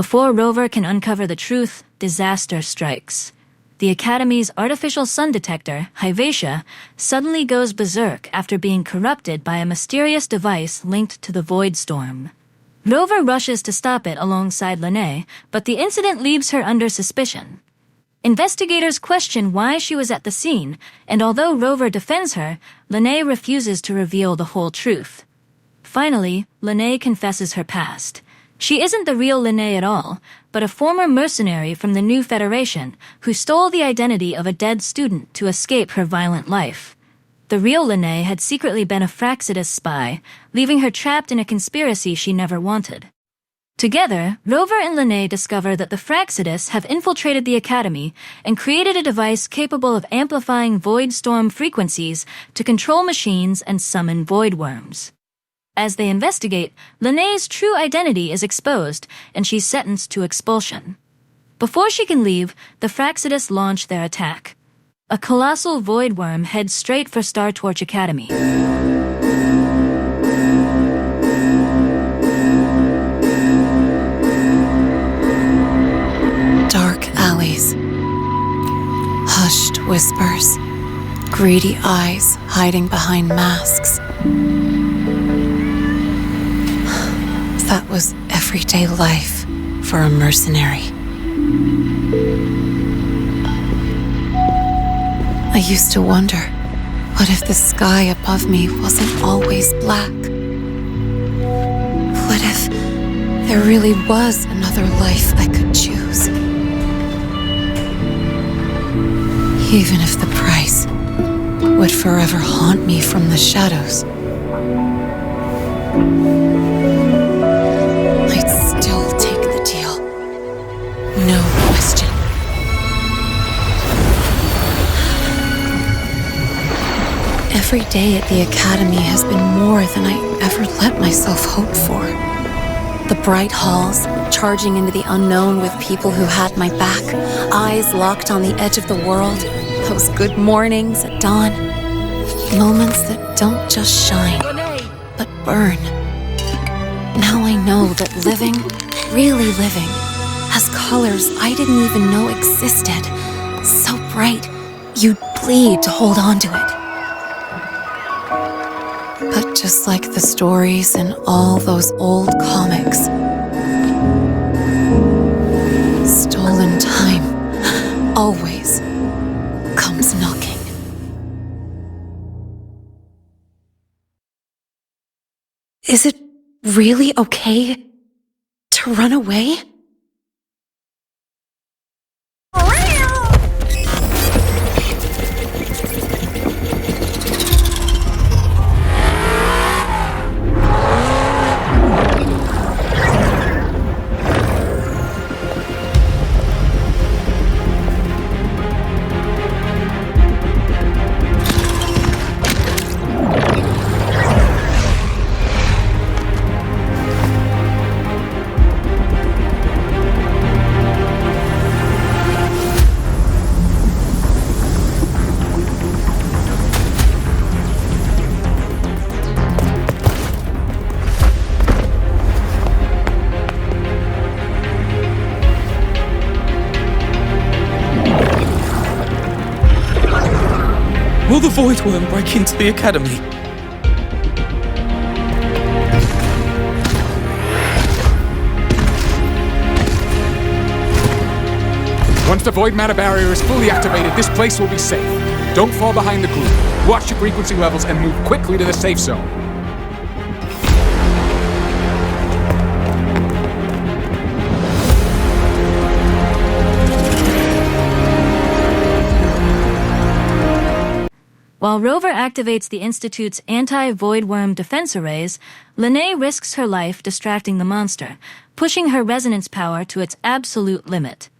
Before Rover can uncover the truth, disaster strikes. The Academy's artificial sun detector, Hyvatia, suddenly goes berserk after being corrupted by a mysterious device linked to the Void Storm. Rover rushes to stop it alongside Linne, but the incident leaves her under suspicion. Investigators question why she was at the scene, and although Rover defends her, Linne refuses to reveal the whole truth. Finally, Linne confesses her past. She isn't the real Linne at all, but a former mercenary from the New Federation who stole the identity of a dead student to escape her violent life. The real Linne had secretly been a Fractsidus spy, leaving her trapped in a conspiracy she never wanted. Together, Rover and Linne discover that the Fractsidus have infiltrated the Academy and created a device capable of amplifying Void Storm frequencies to control machines and summon void worms. As they investigate, Linne's true identity is exposed, and she's sentenced to expulsion. Before she can leave, the Fractsidus launch their attack. A colossal void worm heads straight for Star Torch Academy. Dark alleys. Hushed whispers. Greedy eyes hiding behind masks. That was everyday life for a mercenary. I used to wonder, what if the sky above me wasn't always black? What if there really was another life I could choose? Even if the price would forever haunt me from the shadows. No question. Every day at the Academy has been more than I ever let myself hope for. The bright halls, charging into the unknown with people who had my back, eyes locked on the edge of the world, those good mornings at dawn, moments that don't just shine, but burn. Now I know that living, really living, has colors I didn't even know existed. So bright, you'd bleed to hold on to it. But just like the stories in all those old comics, stolen time always comes knocking. Is it really okay to run away? Will the Void Worm break into the Academy? Once the void matter barrier is fully activated, this place will be safe. Don't fall behind the group. Watch your frequency levels and move quickly to the safe zone. While Rover activates the Institute's anti-void worm defense arrays, Linne risks her life distracting the monster, pushing her resonance power to its absolute limit.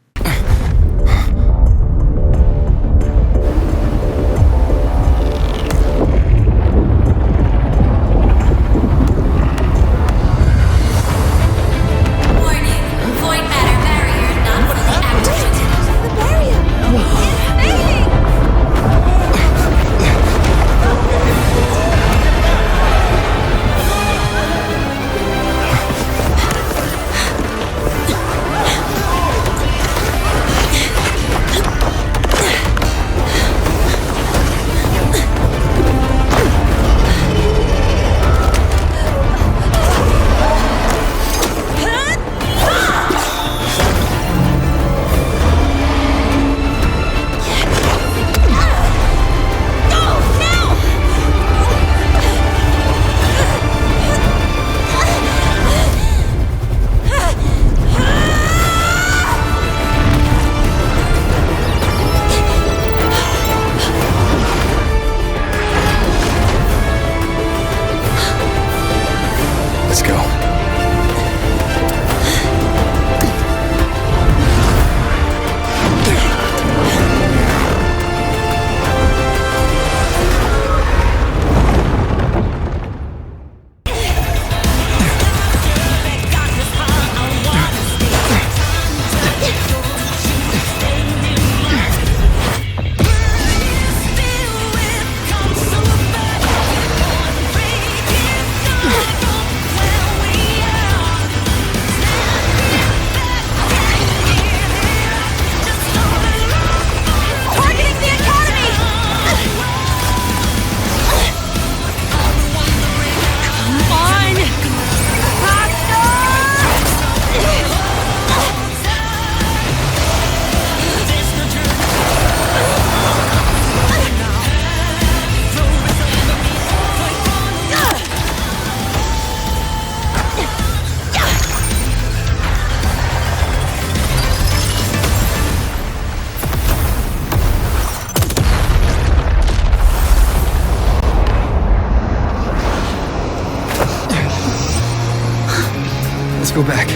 Let's go back.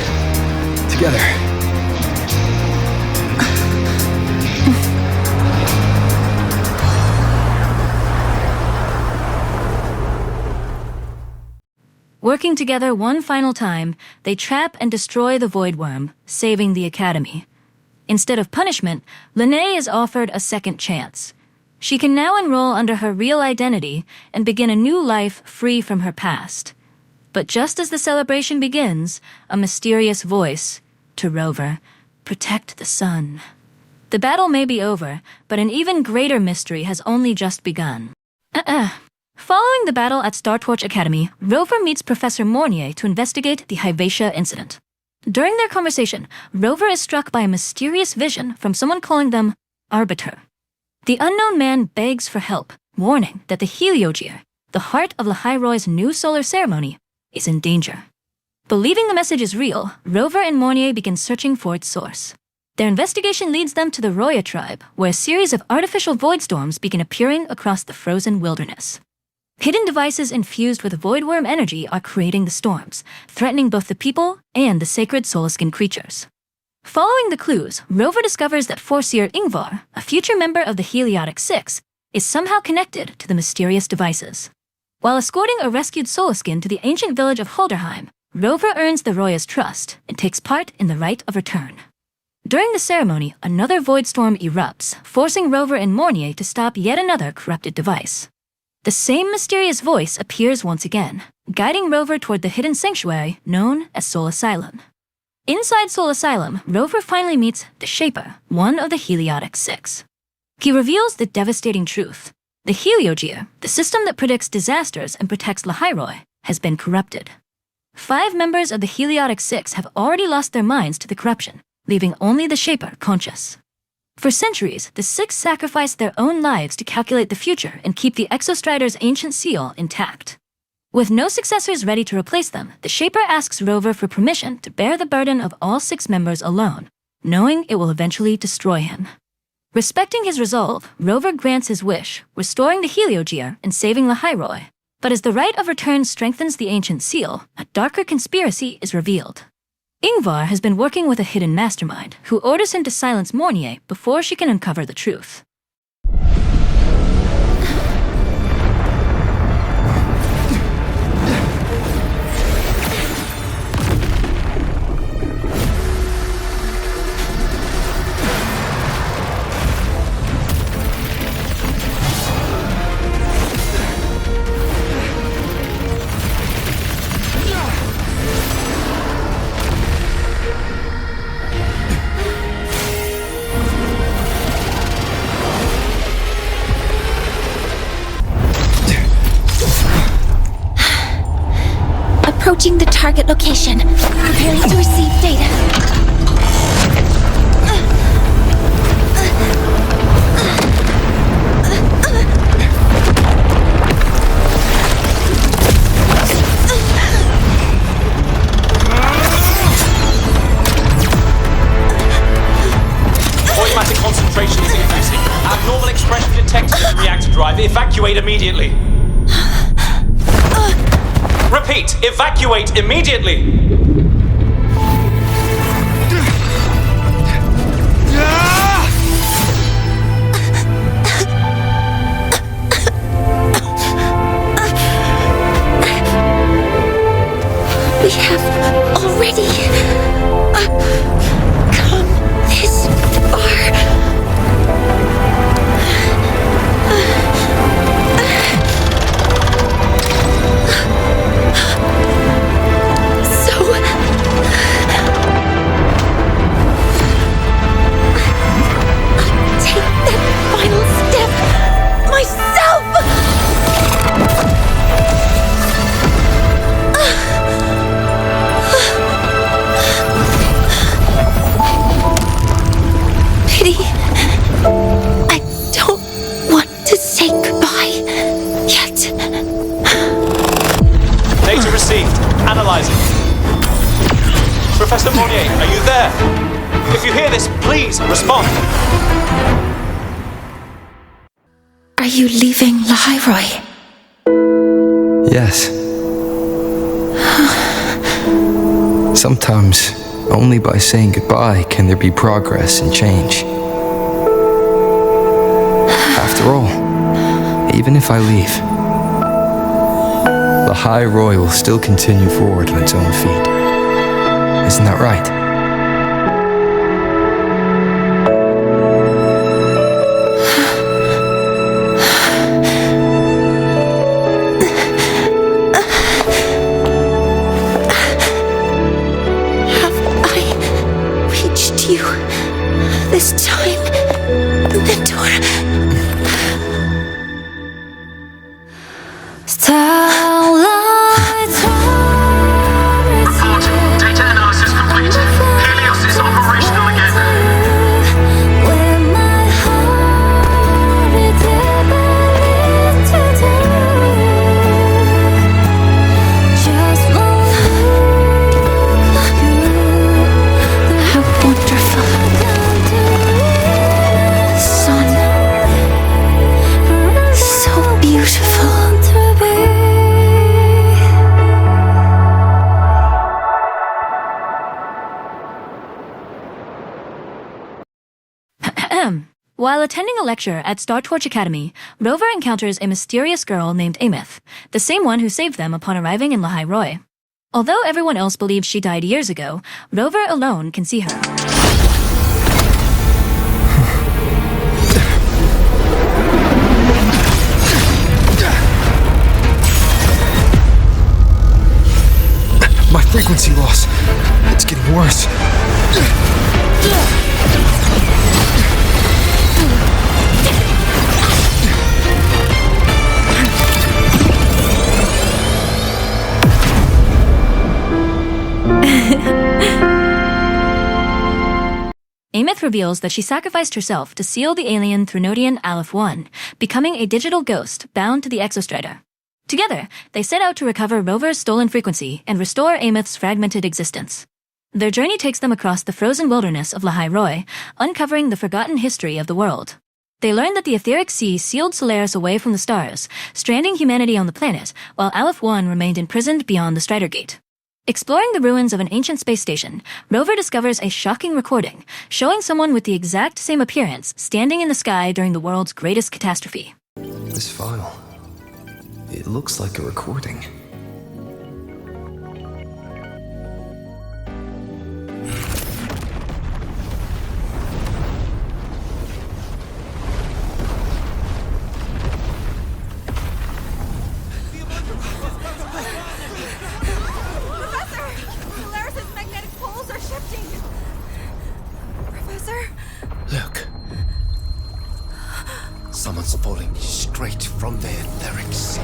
Together. Working together one final time, they trap and destroy the Void Worm, saving the Academy. Instead of punishment, Linne is offered a second chance. She can now enroll under her real identity and begin a new life free from her past. But just as the celebration begins, a mysterious voice, to Rover, protect the sun. The battle may be over, but an even greater mystery has only just begun. Following the battle at Startorch Academy, Rover meets Professor Mornier to investigate the Hyvatia incident. During their conversation, Rover is struck by a mysterious vision from someone calling them Arbiter. The unknown man begs for help, warning that the Heliogear, the heart of Lahairoy's new solar ceremony, is in danger. Believing the message is real, Rover and Mornier begin searching for its source. Their investigation leads them to the Roya tribe, where a series of artificial void storms begin appearing across the frozen wilderness. Hidden devices infused with voidworm energy are creating the storms, threatening both the people and the sacred Solaskin creatures. Following the clues, Rover discovers that Forseer Ingvar, a future member of the Heliotic Six, is somehow connected to the mysterious devices. While escorting a rescued Solaskin to the ancient village of Halderheim, Rover earns the Roya's trust and takes part in the rite of return. During the ceremony, another void storm erupts, forcing Rover and Mornier to stop yet another corrupted device. The same mysterious voice appears once again, guiding Rover toward the hidden sanctuary known as Sol Asylum. Inside Sol Asylum, Rover finally meets the Shaper, one of the Heliotic Six. He reveals the devastating truth. The Heliogear, the system that predicts disasters and protects Lahairoy, has been corrupted. 5 members of the Heliotic Six have already lost their minds to the corruption, leaving only the Shaper conscious. For centuries, the Six sacrificed their own lives to calculate the future and keep the Exostrider's ancient seal intact. With no successors ready to replace them, the Shaper asks Rover for permission to bear the burden of all 6 members alone, knowing it will eventually destroy him. Respecting his resolve, Rover grants his wish, restoring the Heliogear and saving Lahairoy. But as the rite of return strengthens the ancient seal, a darker conspiracy is revealed. Ingvar has been working with a hidden mastermind, who orders him to silence Mornier before she can uncover the truth. Approaching the target location. Preparing to receive data. Automatic concentration is increasing. Abnormal expression detected in the reactor drive. Evacuate immediately. Repeat, evacuate immediately! We have already come this far. Professor Mornier, are you there? If you hear this, please respond. Are you leaving Lahairoy? Yes. Sometimes, only by saying goodbye can there be progress and change. After all, even if I leave, the High Roy will still continue forward on its own feet. Isn't that right? This time, Mentor. Starlight. Report. Data analysis complete. Helios is operational again. Where my heart is ever to do. Just one look of you. How wonderful. Sun. So beautiful. While attending a lecture at Startorch Academy, Rover encounters a mysterious girl named Ameth, the same one who saved them upon arriving in Lahai Roy. Although everyone else believes she died years ago, Rover alone can see her. My frequency loss. It's getting worse. Ameth reveals that she sacrificed herself to seal the alien Thrunodian Aleph-1, becoming a digital ghost bound to the Exostrider. Together, they set out to recover Rover's stolen frequency and restore Ameth's fragmented existence. Their journey takes them across the frozen wilderness of Lahai Roy, uncovering the forgotten history of the world. They learn that the etheric sea sealed Solaris away from the stars, stranding humanity on the planet, while Aleph-1 remained imprisoned beyond the Strider Gate. Exploring the ruins of an ancient space station, Rover discovers a shocking recording, showing someone with the exact same appearance standing in the sky during the world's greatest catastrophe. This file, it looks like a recording. Look. Someone's falling straight from the etheric sea.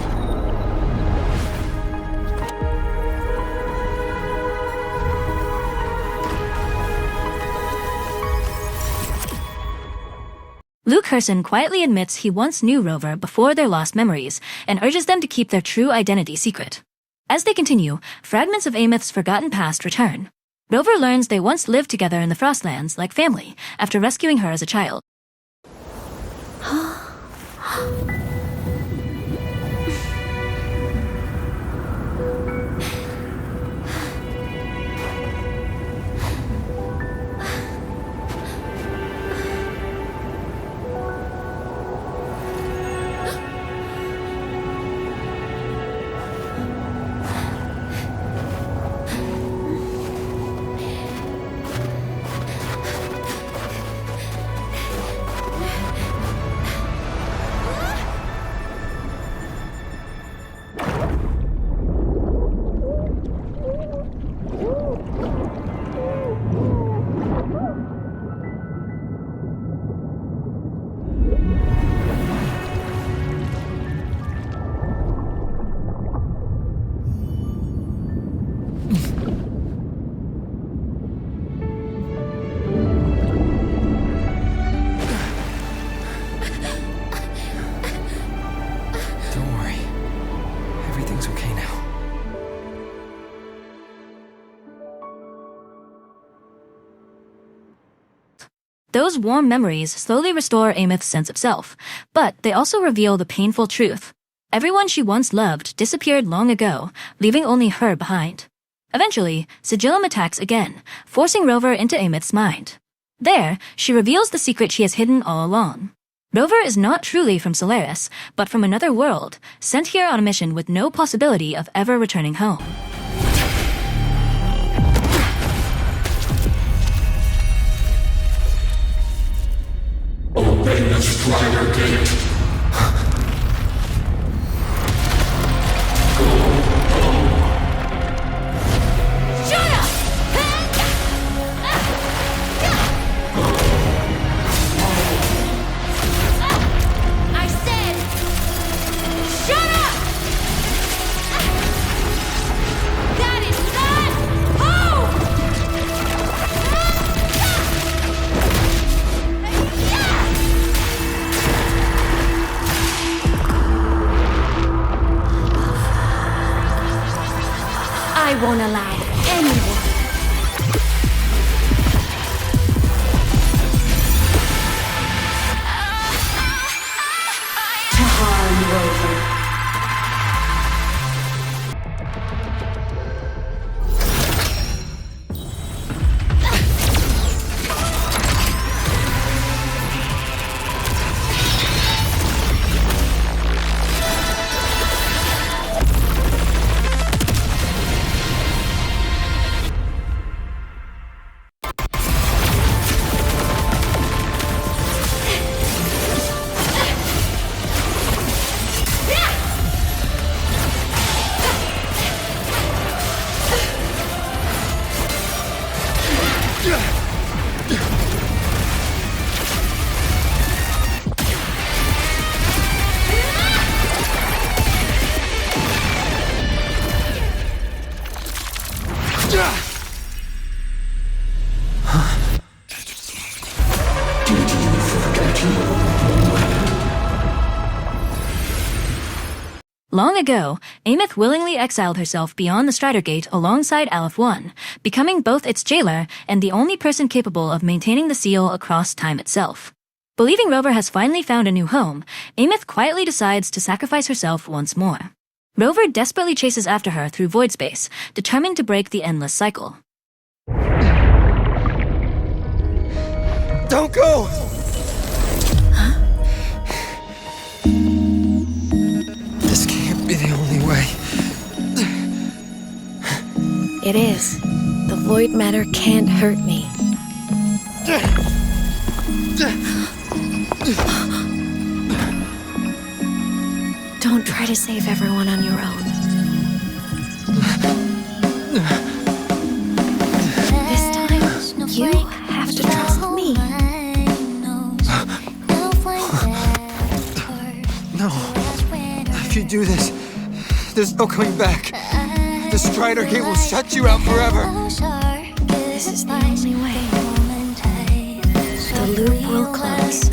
Luke Herson quietly admits he once knew Rover before their lost memories and urges them to keep their true identity secret. As they continue, fragments of Ameth's forgotten past return. Rover learns they once lived together in the Frostlands like family after rescuing her as a child. Those warm memories slowly restore Ameth's sense of self, but they also reveal the painful truth. Everyone she once loved disappeared long ago, leaving only her behind. Eventually, Sigillum attacks again, forcing Rover into Ameth's mind. There, she reveals the secret she has hidden all along. Rover is not truly from Solaris, but from another world, sent here on a mission with no possibility of ever returning home. Open the Strider Gate. I won't allow anyone. To harm Rover. Long ago, Ameth willingly exiled herself beyond the Strider Gate alongside Aleph 1, becoming both its jailer and the only person capable of maintaining the seal across time itself. Believing Rover has finally found a new home, Ameth quietly decides to sacrifice herself once more. Rover desperately chases after her through void space, determined to break the endless cycle. Don't go! This can't be the only way. It is. The void matter can't hurt me. Don't try to save everyone on your own. This time, you have to trust me. No. If you do this, there's no coming back. The Strider Gate will shut you out forever. This is the only way. The loop will close.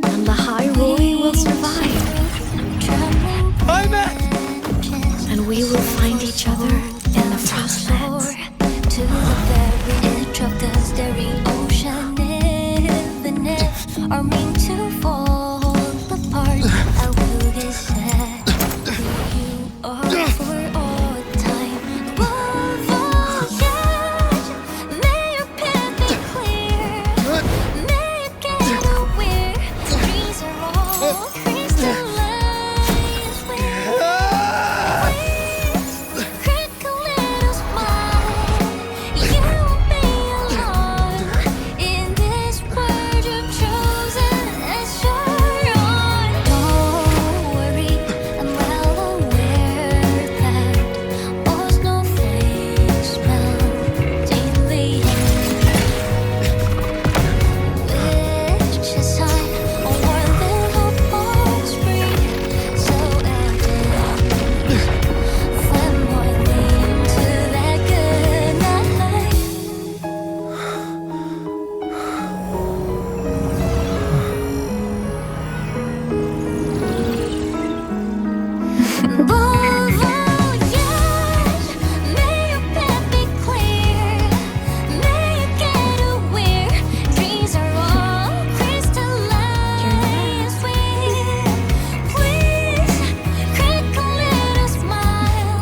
And the Hyrule will survive. I'm at! And we will find each other in the Frostlands. To the very edge of the starry ocean, are meant to fall apart. I will get sad. You are for all time. Above all else, may your path be clear. May you get aware. Trees are all crystallized. Please, crack a little smile. You won't be alone in this world you've chosen as your own. Don't worry, I'm well aware that all's no face meltingly which is high, a warm little pulse breathe, so evident, flamboyant to that good night. Above all else, may your path be clear. May you get aware. Dreams are all crystallized. Please, crack a little smile.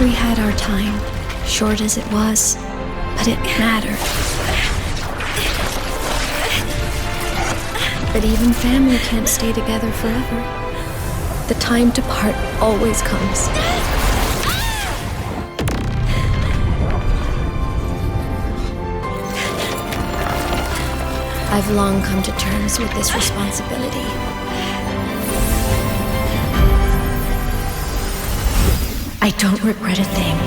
We had our time, short as it was, but it mattered. But even family can't stay together forever. The time to part always comes. I've long come to terms with this responsibility. I don't regret a thing.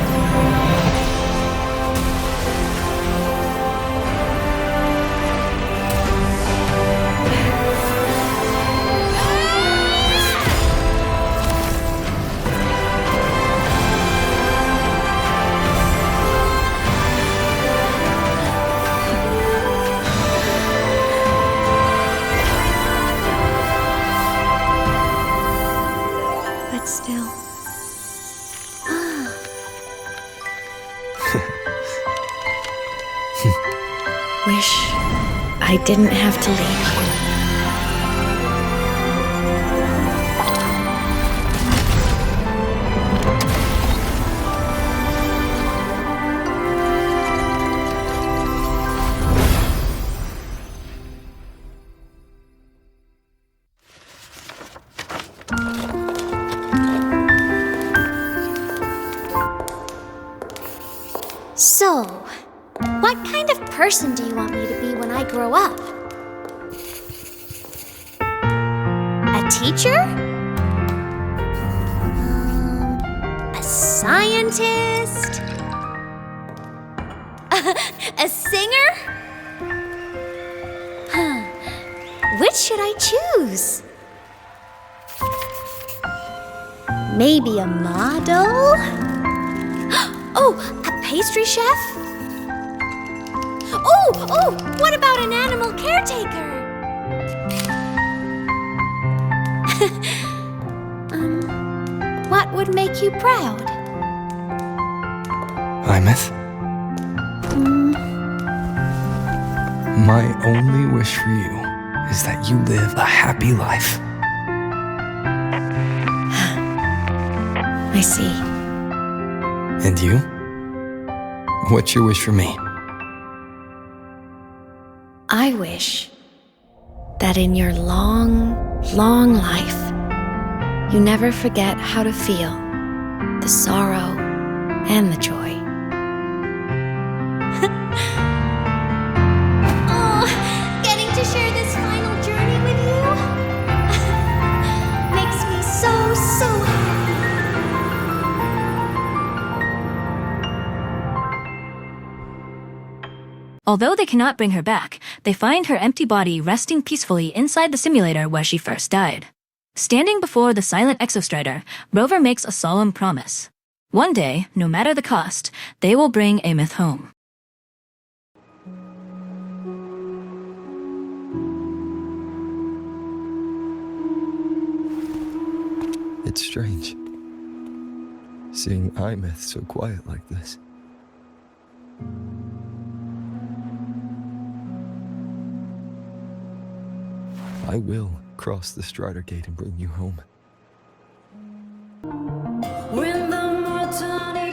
But still. Wish I didn't have to leave you. So, what kind of person do you want me to be when I grow up? A teacher? A scientist? A singer? Which should I choose? Maybe a model? Oh, a pastry chef? Oh, what about an animal caretaker? What would make you proud? Imeth? My only wish for you is that you live a happy life. I see. And you? What's your wish for me? I wish that in your long, long life, you never forget how to feel the sorrow and the joy. Oh, getting to share this final journey with you makes me so happy. Although they cannot bring her back, they find her empty body resting peacefully inside the simulator where she first died. Standing before the silent Exostrider, Rover makes a solemn promise. One day, no matter the cost, they will bring Ameth home. It's strange, seeing Imeth so quiet like this. I will cross the Strider Gate and bring you home. When the mortality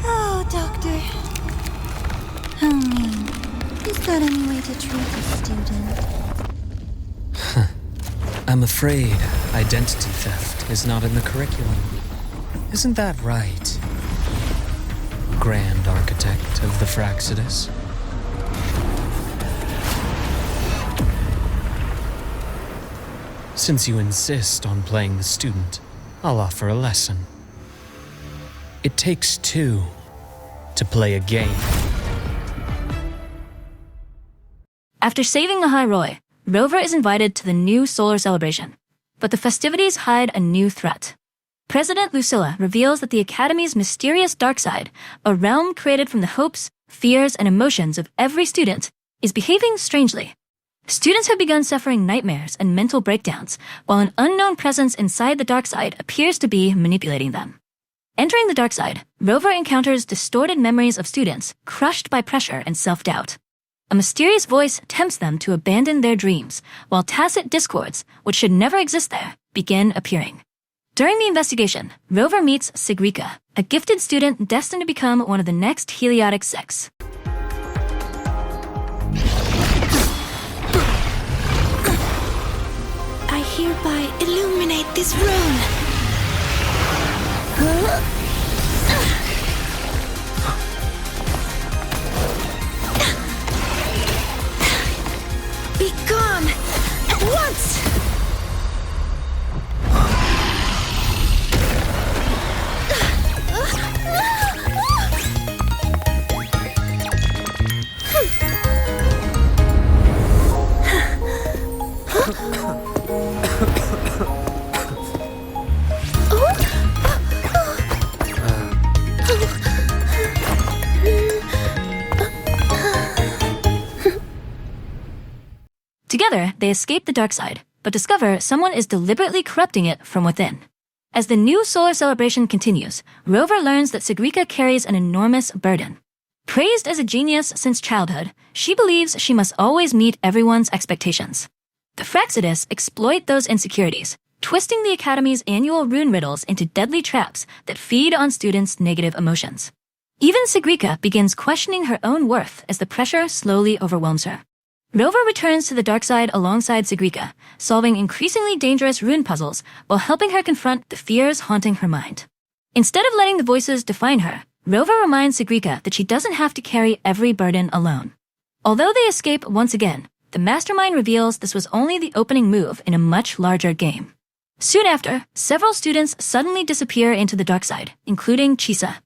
Oh, Doctor. How mean. Is that any way to treat a student? I'm afraid identity theft is not in the curriculum. Isn't that right, Grand Architect of the Fractsidus? Since you insist on playing the student, I'll offer a lesson. It takes two to play a game. After saving the High Roy, Rover is invited to the new solar celebration. But the festivities hide a new threat. President Lucilla reveals that the Academy's mysterious dark side, a realm created from the hopes, fears, and emotions of every student, is behaving strangely. Students have begun suffering nightmares and mental breakdowns, while an unknown presence inside the dark side appears to be manipulating them. Entering the dark side, Rover encounters distorted memories of students crushed by pressure and self-doubt. A mysterious voice tempts them to abandon their dreams, while tacit discords, which should never exist there, begin appearing. During the investigation, Rover meets Sigrika, a gifted student destined to become one of the next Heliotic sects. I hereby illuminate this rune. Be gone at once! Together, they escape the dark side, but discover someone is deliberately corrupting it from within. As the new solar celebration continues, Rover learns that Sigrika carries an enormous burden. Praised as a genius since childhood, she believes she must always meet everyone's expectations. The Fractsidus exploit those insecurities, twisting the Academy's annual rune riddles into deadly traps that feed on students' negative emotions. Even Sigrika begins questioning her own worth as the pressure slowly overwhelms her. Rover returns to the dark side alongside Sigrika, solving increasingly dangerous rune puzzles while helping her confront the fears haunting her mind. Instead of letting the voices define her, Rover reminds Sigrika that she doesn't have to carry every burden alone. Although they escape once again, the mastermind reveals this was only the opening move in a much larger game. Soon after, several students suddenly disappear into the dark side, including Chisa.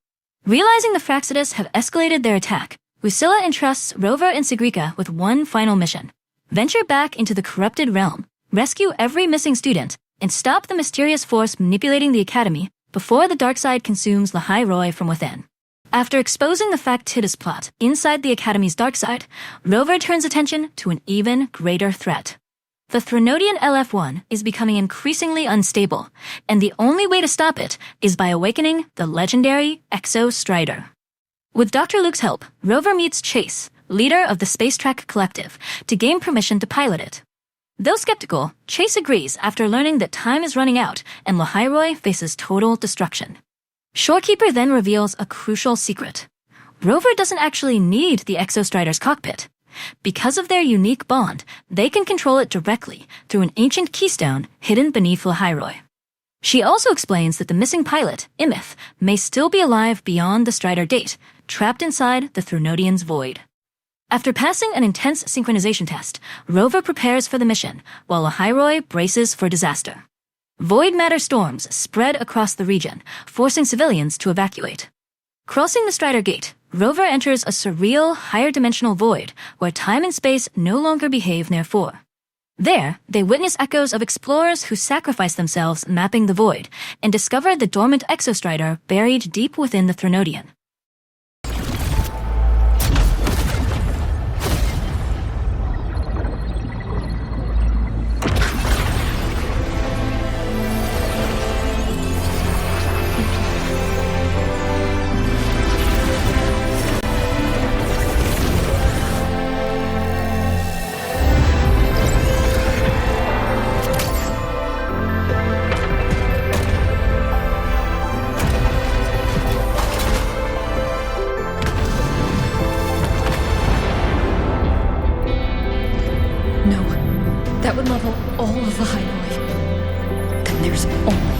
Realizing the Fractsidus have escalated their attack, Lucilla entrusts Rover and Sigrika with one final mission: venture back into the corrupted realm, rescue every missing student, and stop the mysterious force manipulating the Academy before the dark side consumes Lahairoi from within. After exposing the Fractsidus plot inside the Academy's dark side, Rover turns attention to an even greater threat. The Threnodian LF-1 is becoming increasingly unstable, and the only way to stop it is by awakening the legendary Exo Strider. With Dr. Luke's help, Rover meets Chase, leader of the Space Track Collective, to gain permission to pilot it. Though skeptical, Chase agrees after learning that time is running out and Lahairoi faces total destruction. Shorekeeper then reveals a crucial secret. Rover doesn't actually need the Exo Strider's cockpit. Because of their unique bond, they can control it directly through an ancient keystone hidden beneath Lahairoi. She also explains that the missing pilot, Imith, may still be alive beyond the Strider date, trapped inside the Threnodian's void. After passing an intense synchronization test, Rover prepares for the mission, while Lahairoi braces for disaster. Void matter storms spread across the region, forcing civilians to evacuate. Crossing the Strider Gate, Rover enters a surreal, higher-dimensional void where time and space no longer behave therefore. There, they witness echoes of explorers who sacrifice themselves mapping the void and discover the dormant Exostrider buried deep within the Threnodian. That would level all of Lahairoi. Then there's only...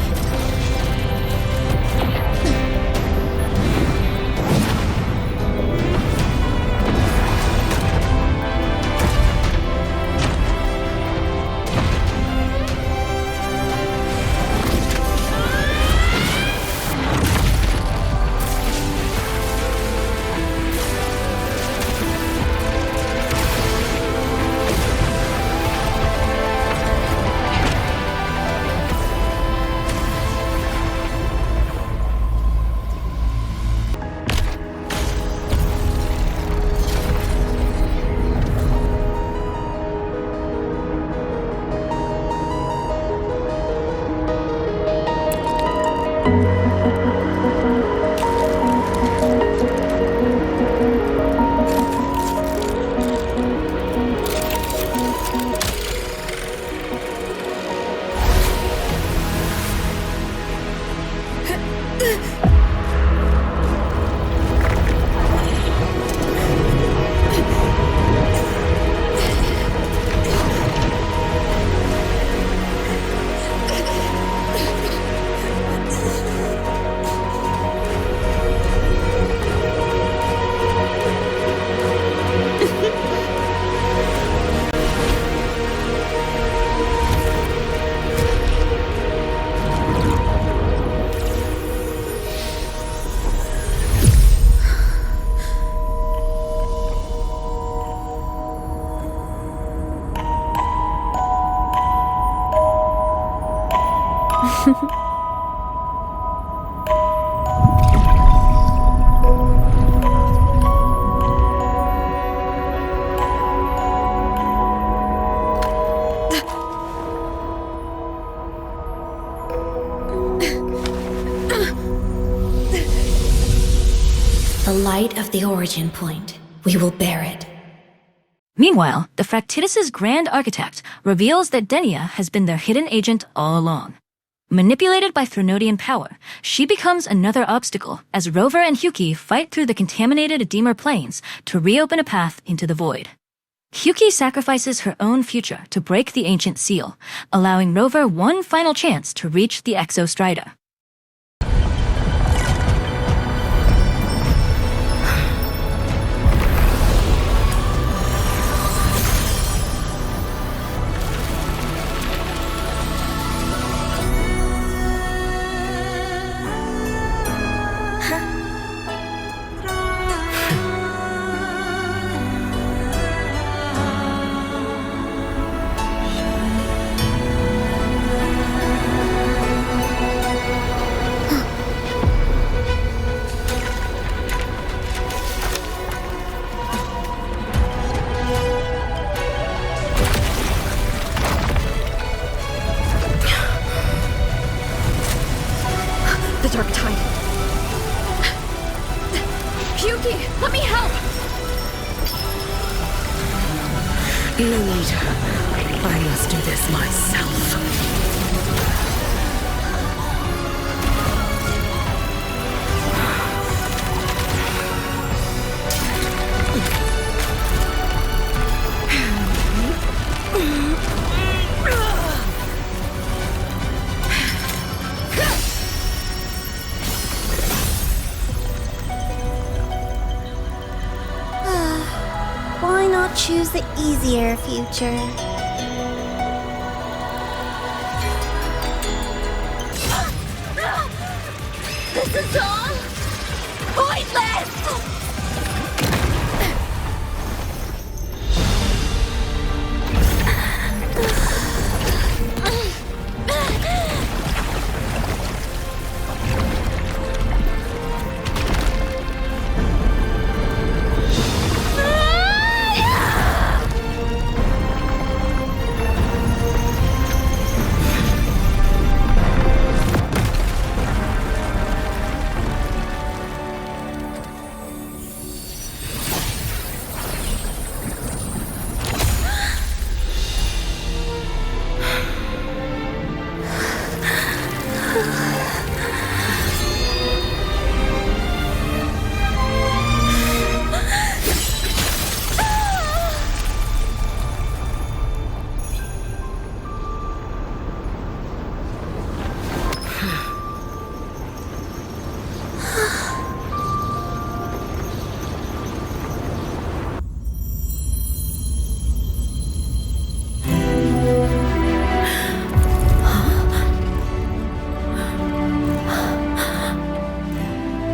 The light of the origin point. We will bear it. Meanwhile, the Fractsidus' grand architect reveals that Denia has been their hidden agent all along. Manipulated by Threnodian power, she becomes another obstacle as Rover and Hyuki fight through the contaminated Edemer plains to reopen a path into the void. Hyuki sacrifices her own future to break the ancient seal, allowing Rover one final chance to reach the Exostrider. The dark tide. Hyuki, let me help! No need. I must do this myself. Why not choose the easier future? This is all pointless!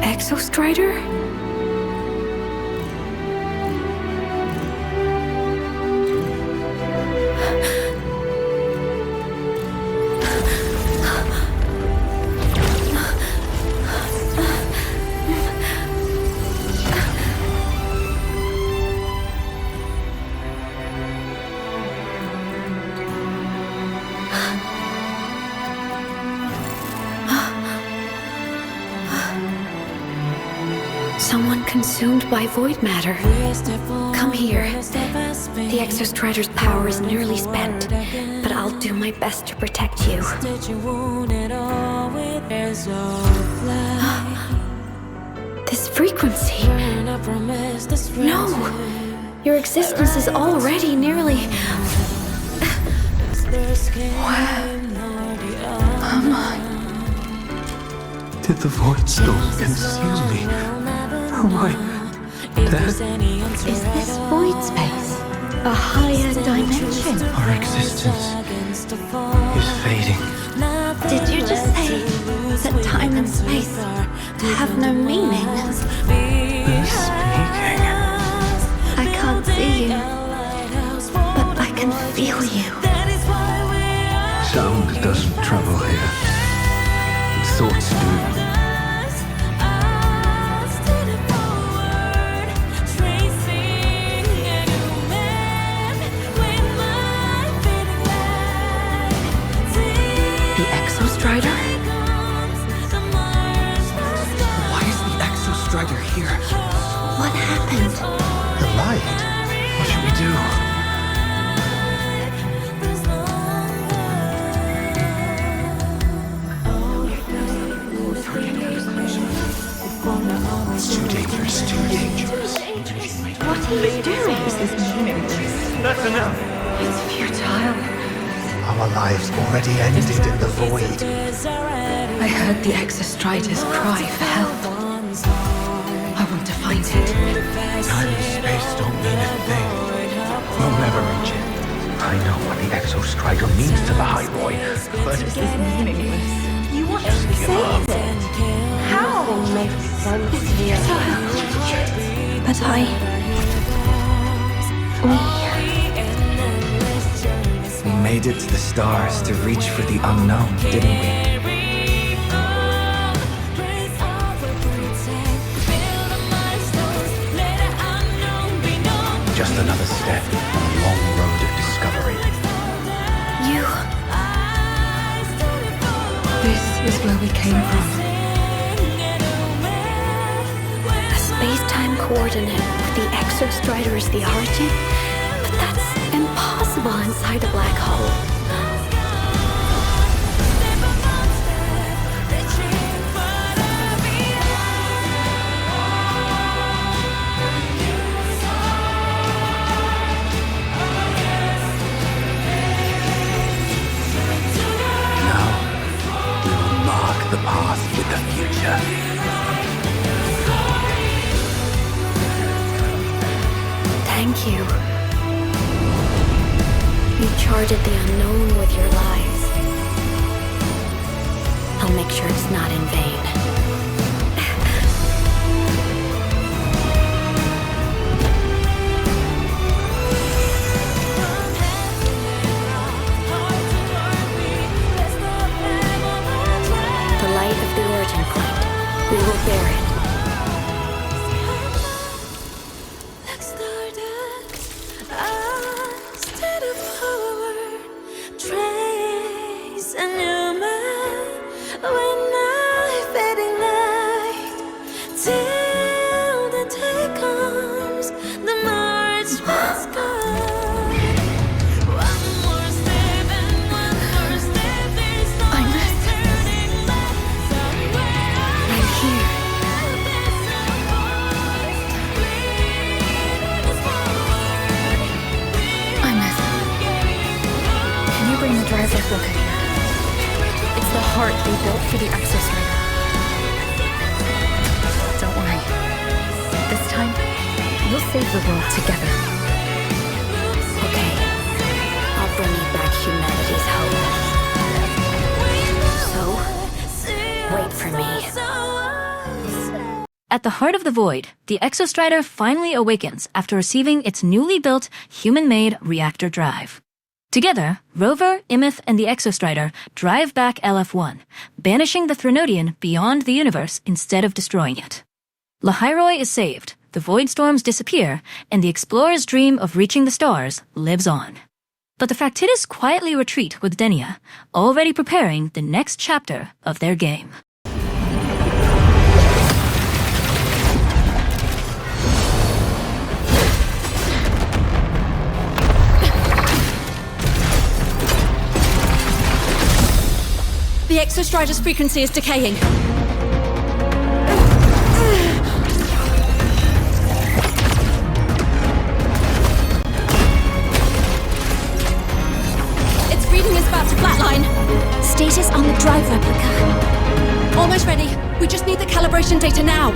Exostrider? Someone consumed by void matter. Come here. The Exostrider's power is nearly spent, but I'll do my best to protect you. This frequency. No! Your existence is already nearly... Where am I? Did the void storm consume me? Am I dead? Is this void space a higher dimension? Our existence is fading. Did you just say that time and space have no meaning? Who's speaking? I can't see you, but I can feel you. Sound doesn't travel here. Thoughts do. The Exostrider? Why is the Exostrider here? What happened? The light? What should we do? It's too dangerous, too dangerous. What are you doing? This is meaningless. That's enough. It's futile. Our lives already ended in the void. I heard the Exostrider's cry for help. I want to find it. Time and space don't mean a thing. We'll never reach it. I know what the Exostrider means to the High Boy, but This is meaningless. You want to save it? How? It's futile. But we made it to the stars to reach for the unknown, didn't we? Just another step on a long road of discovery. you... This is where we came from. A space-time coordinate with the Exostrider is the origin? But that's impossible inside a black hole. Now, we will mark the path with the future. Thank you. You charted the unknown with your lives. I'll make sure it's not in vain. The light of the origin point. We will bear it. It's the heart we built for the Exostrider. Don't worry. This time, we'll save the world together. Okay. I'll bring you back humanity's hope. So, wait for me. At the heart of the void, the Exostrider finally awakens after receiving its newly built, human-made reactor drive. Together, Rover, Imith, and the Exostrider drive back LF-1, banishing the Threnodian beyond the universe instead of destroying it. Lahairoi is saved, the void storms disappear, and the explorer's dream of reaching the stars lives on. But the Fractsidus quietly retreat with Denia, already preparing the next chapter of their game. The Exostrider's frequency is decaying. Its reading is about to flatline. Status on the drive replica. Almost ready. We just need the calibration data now.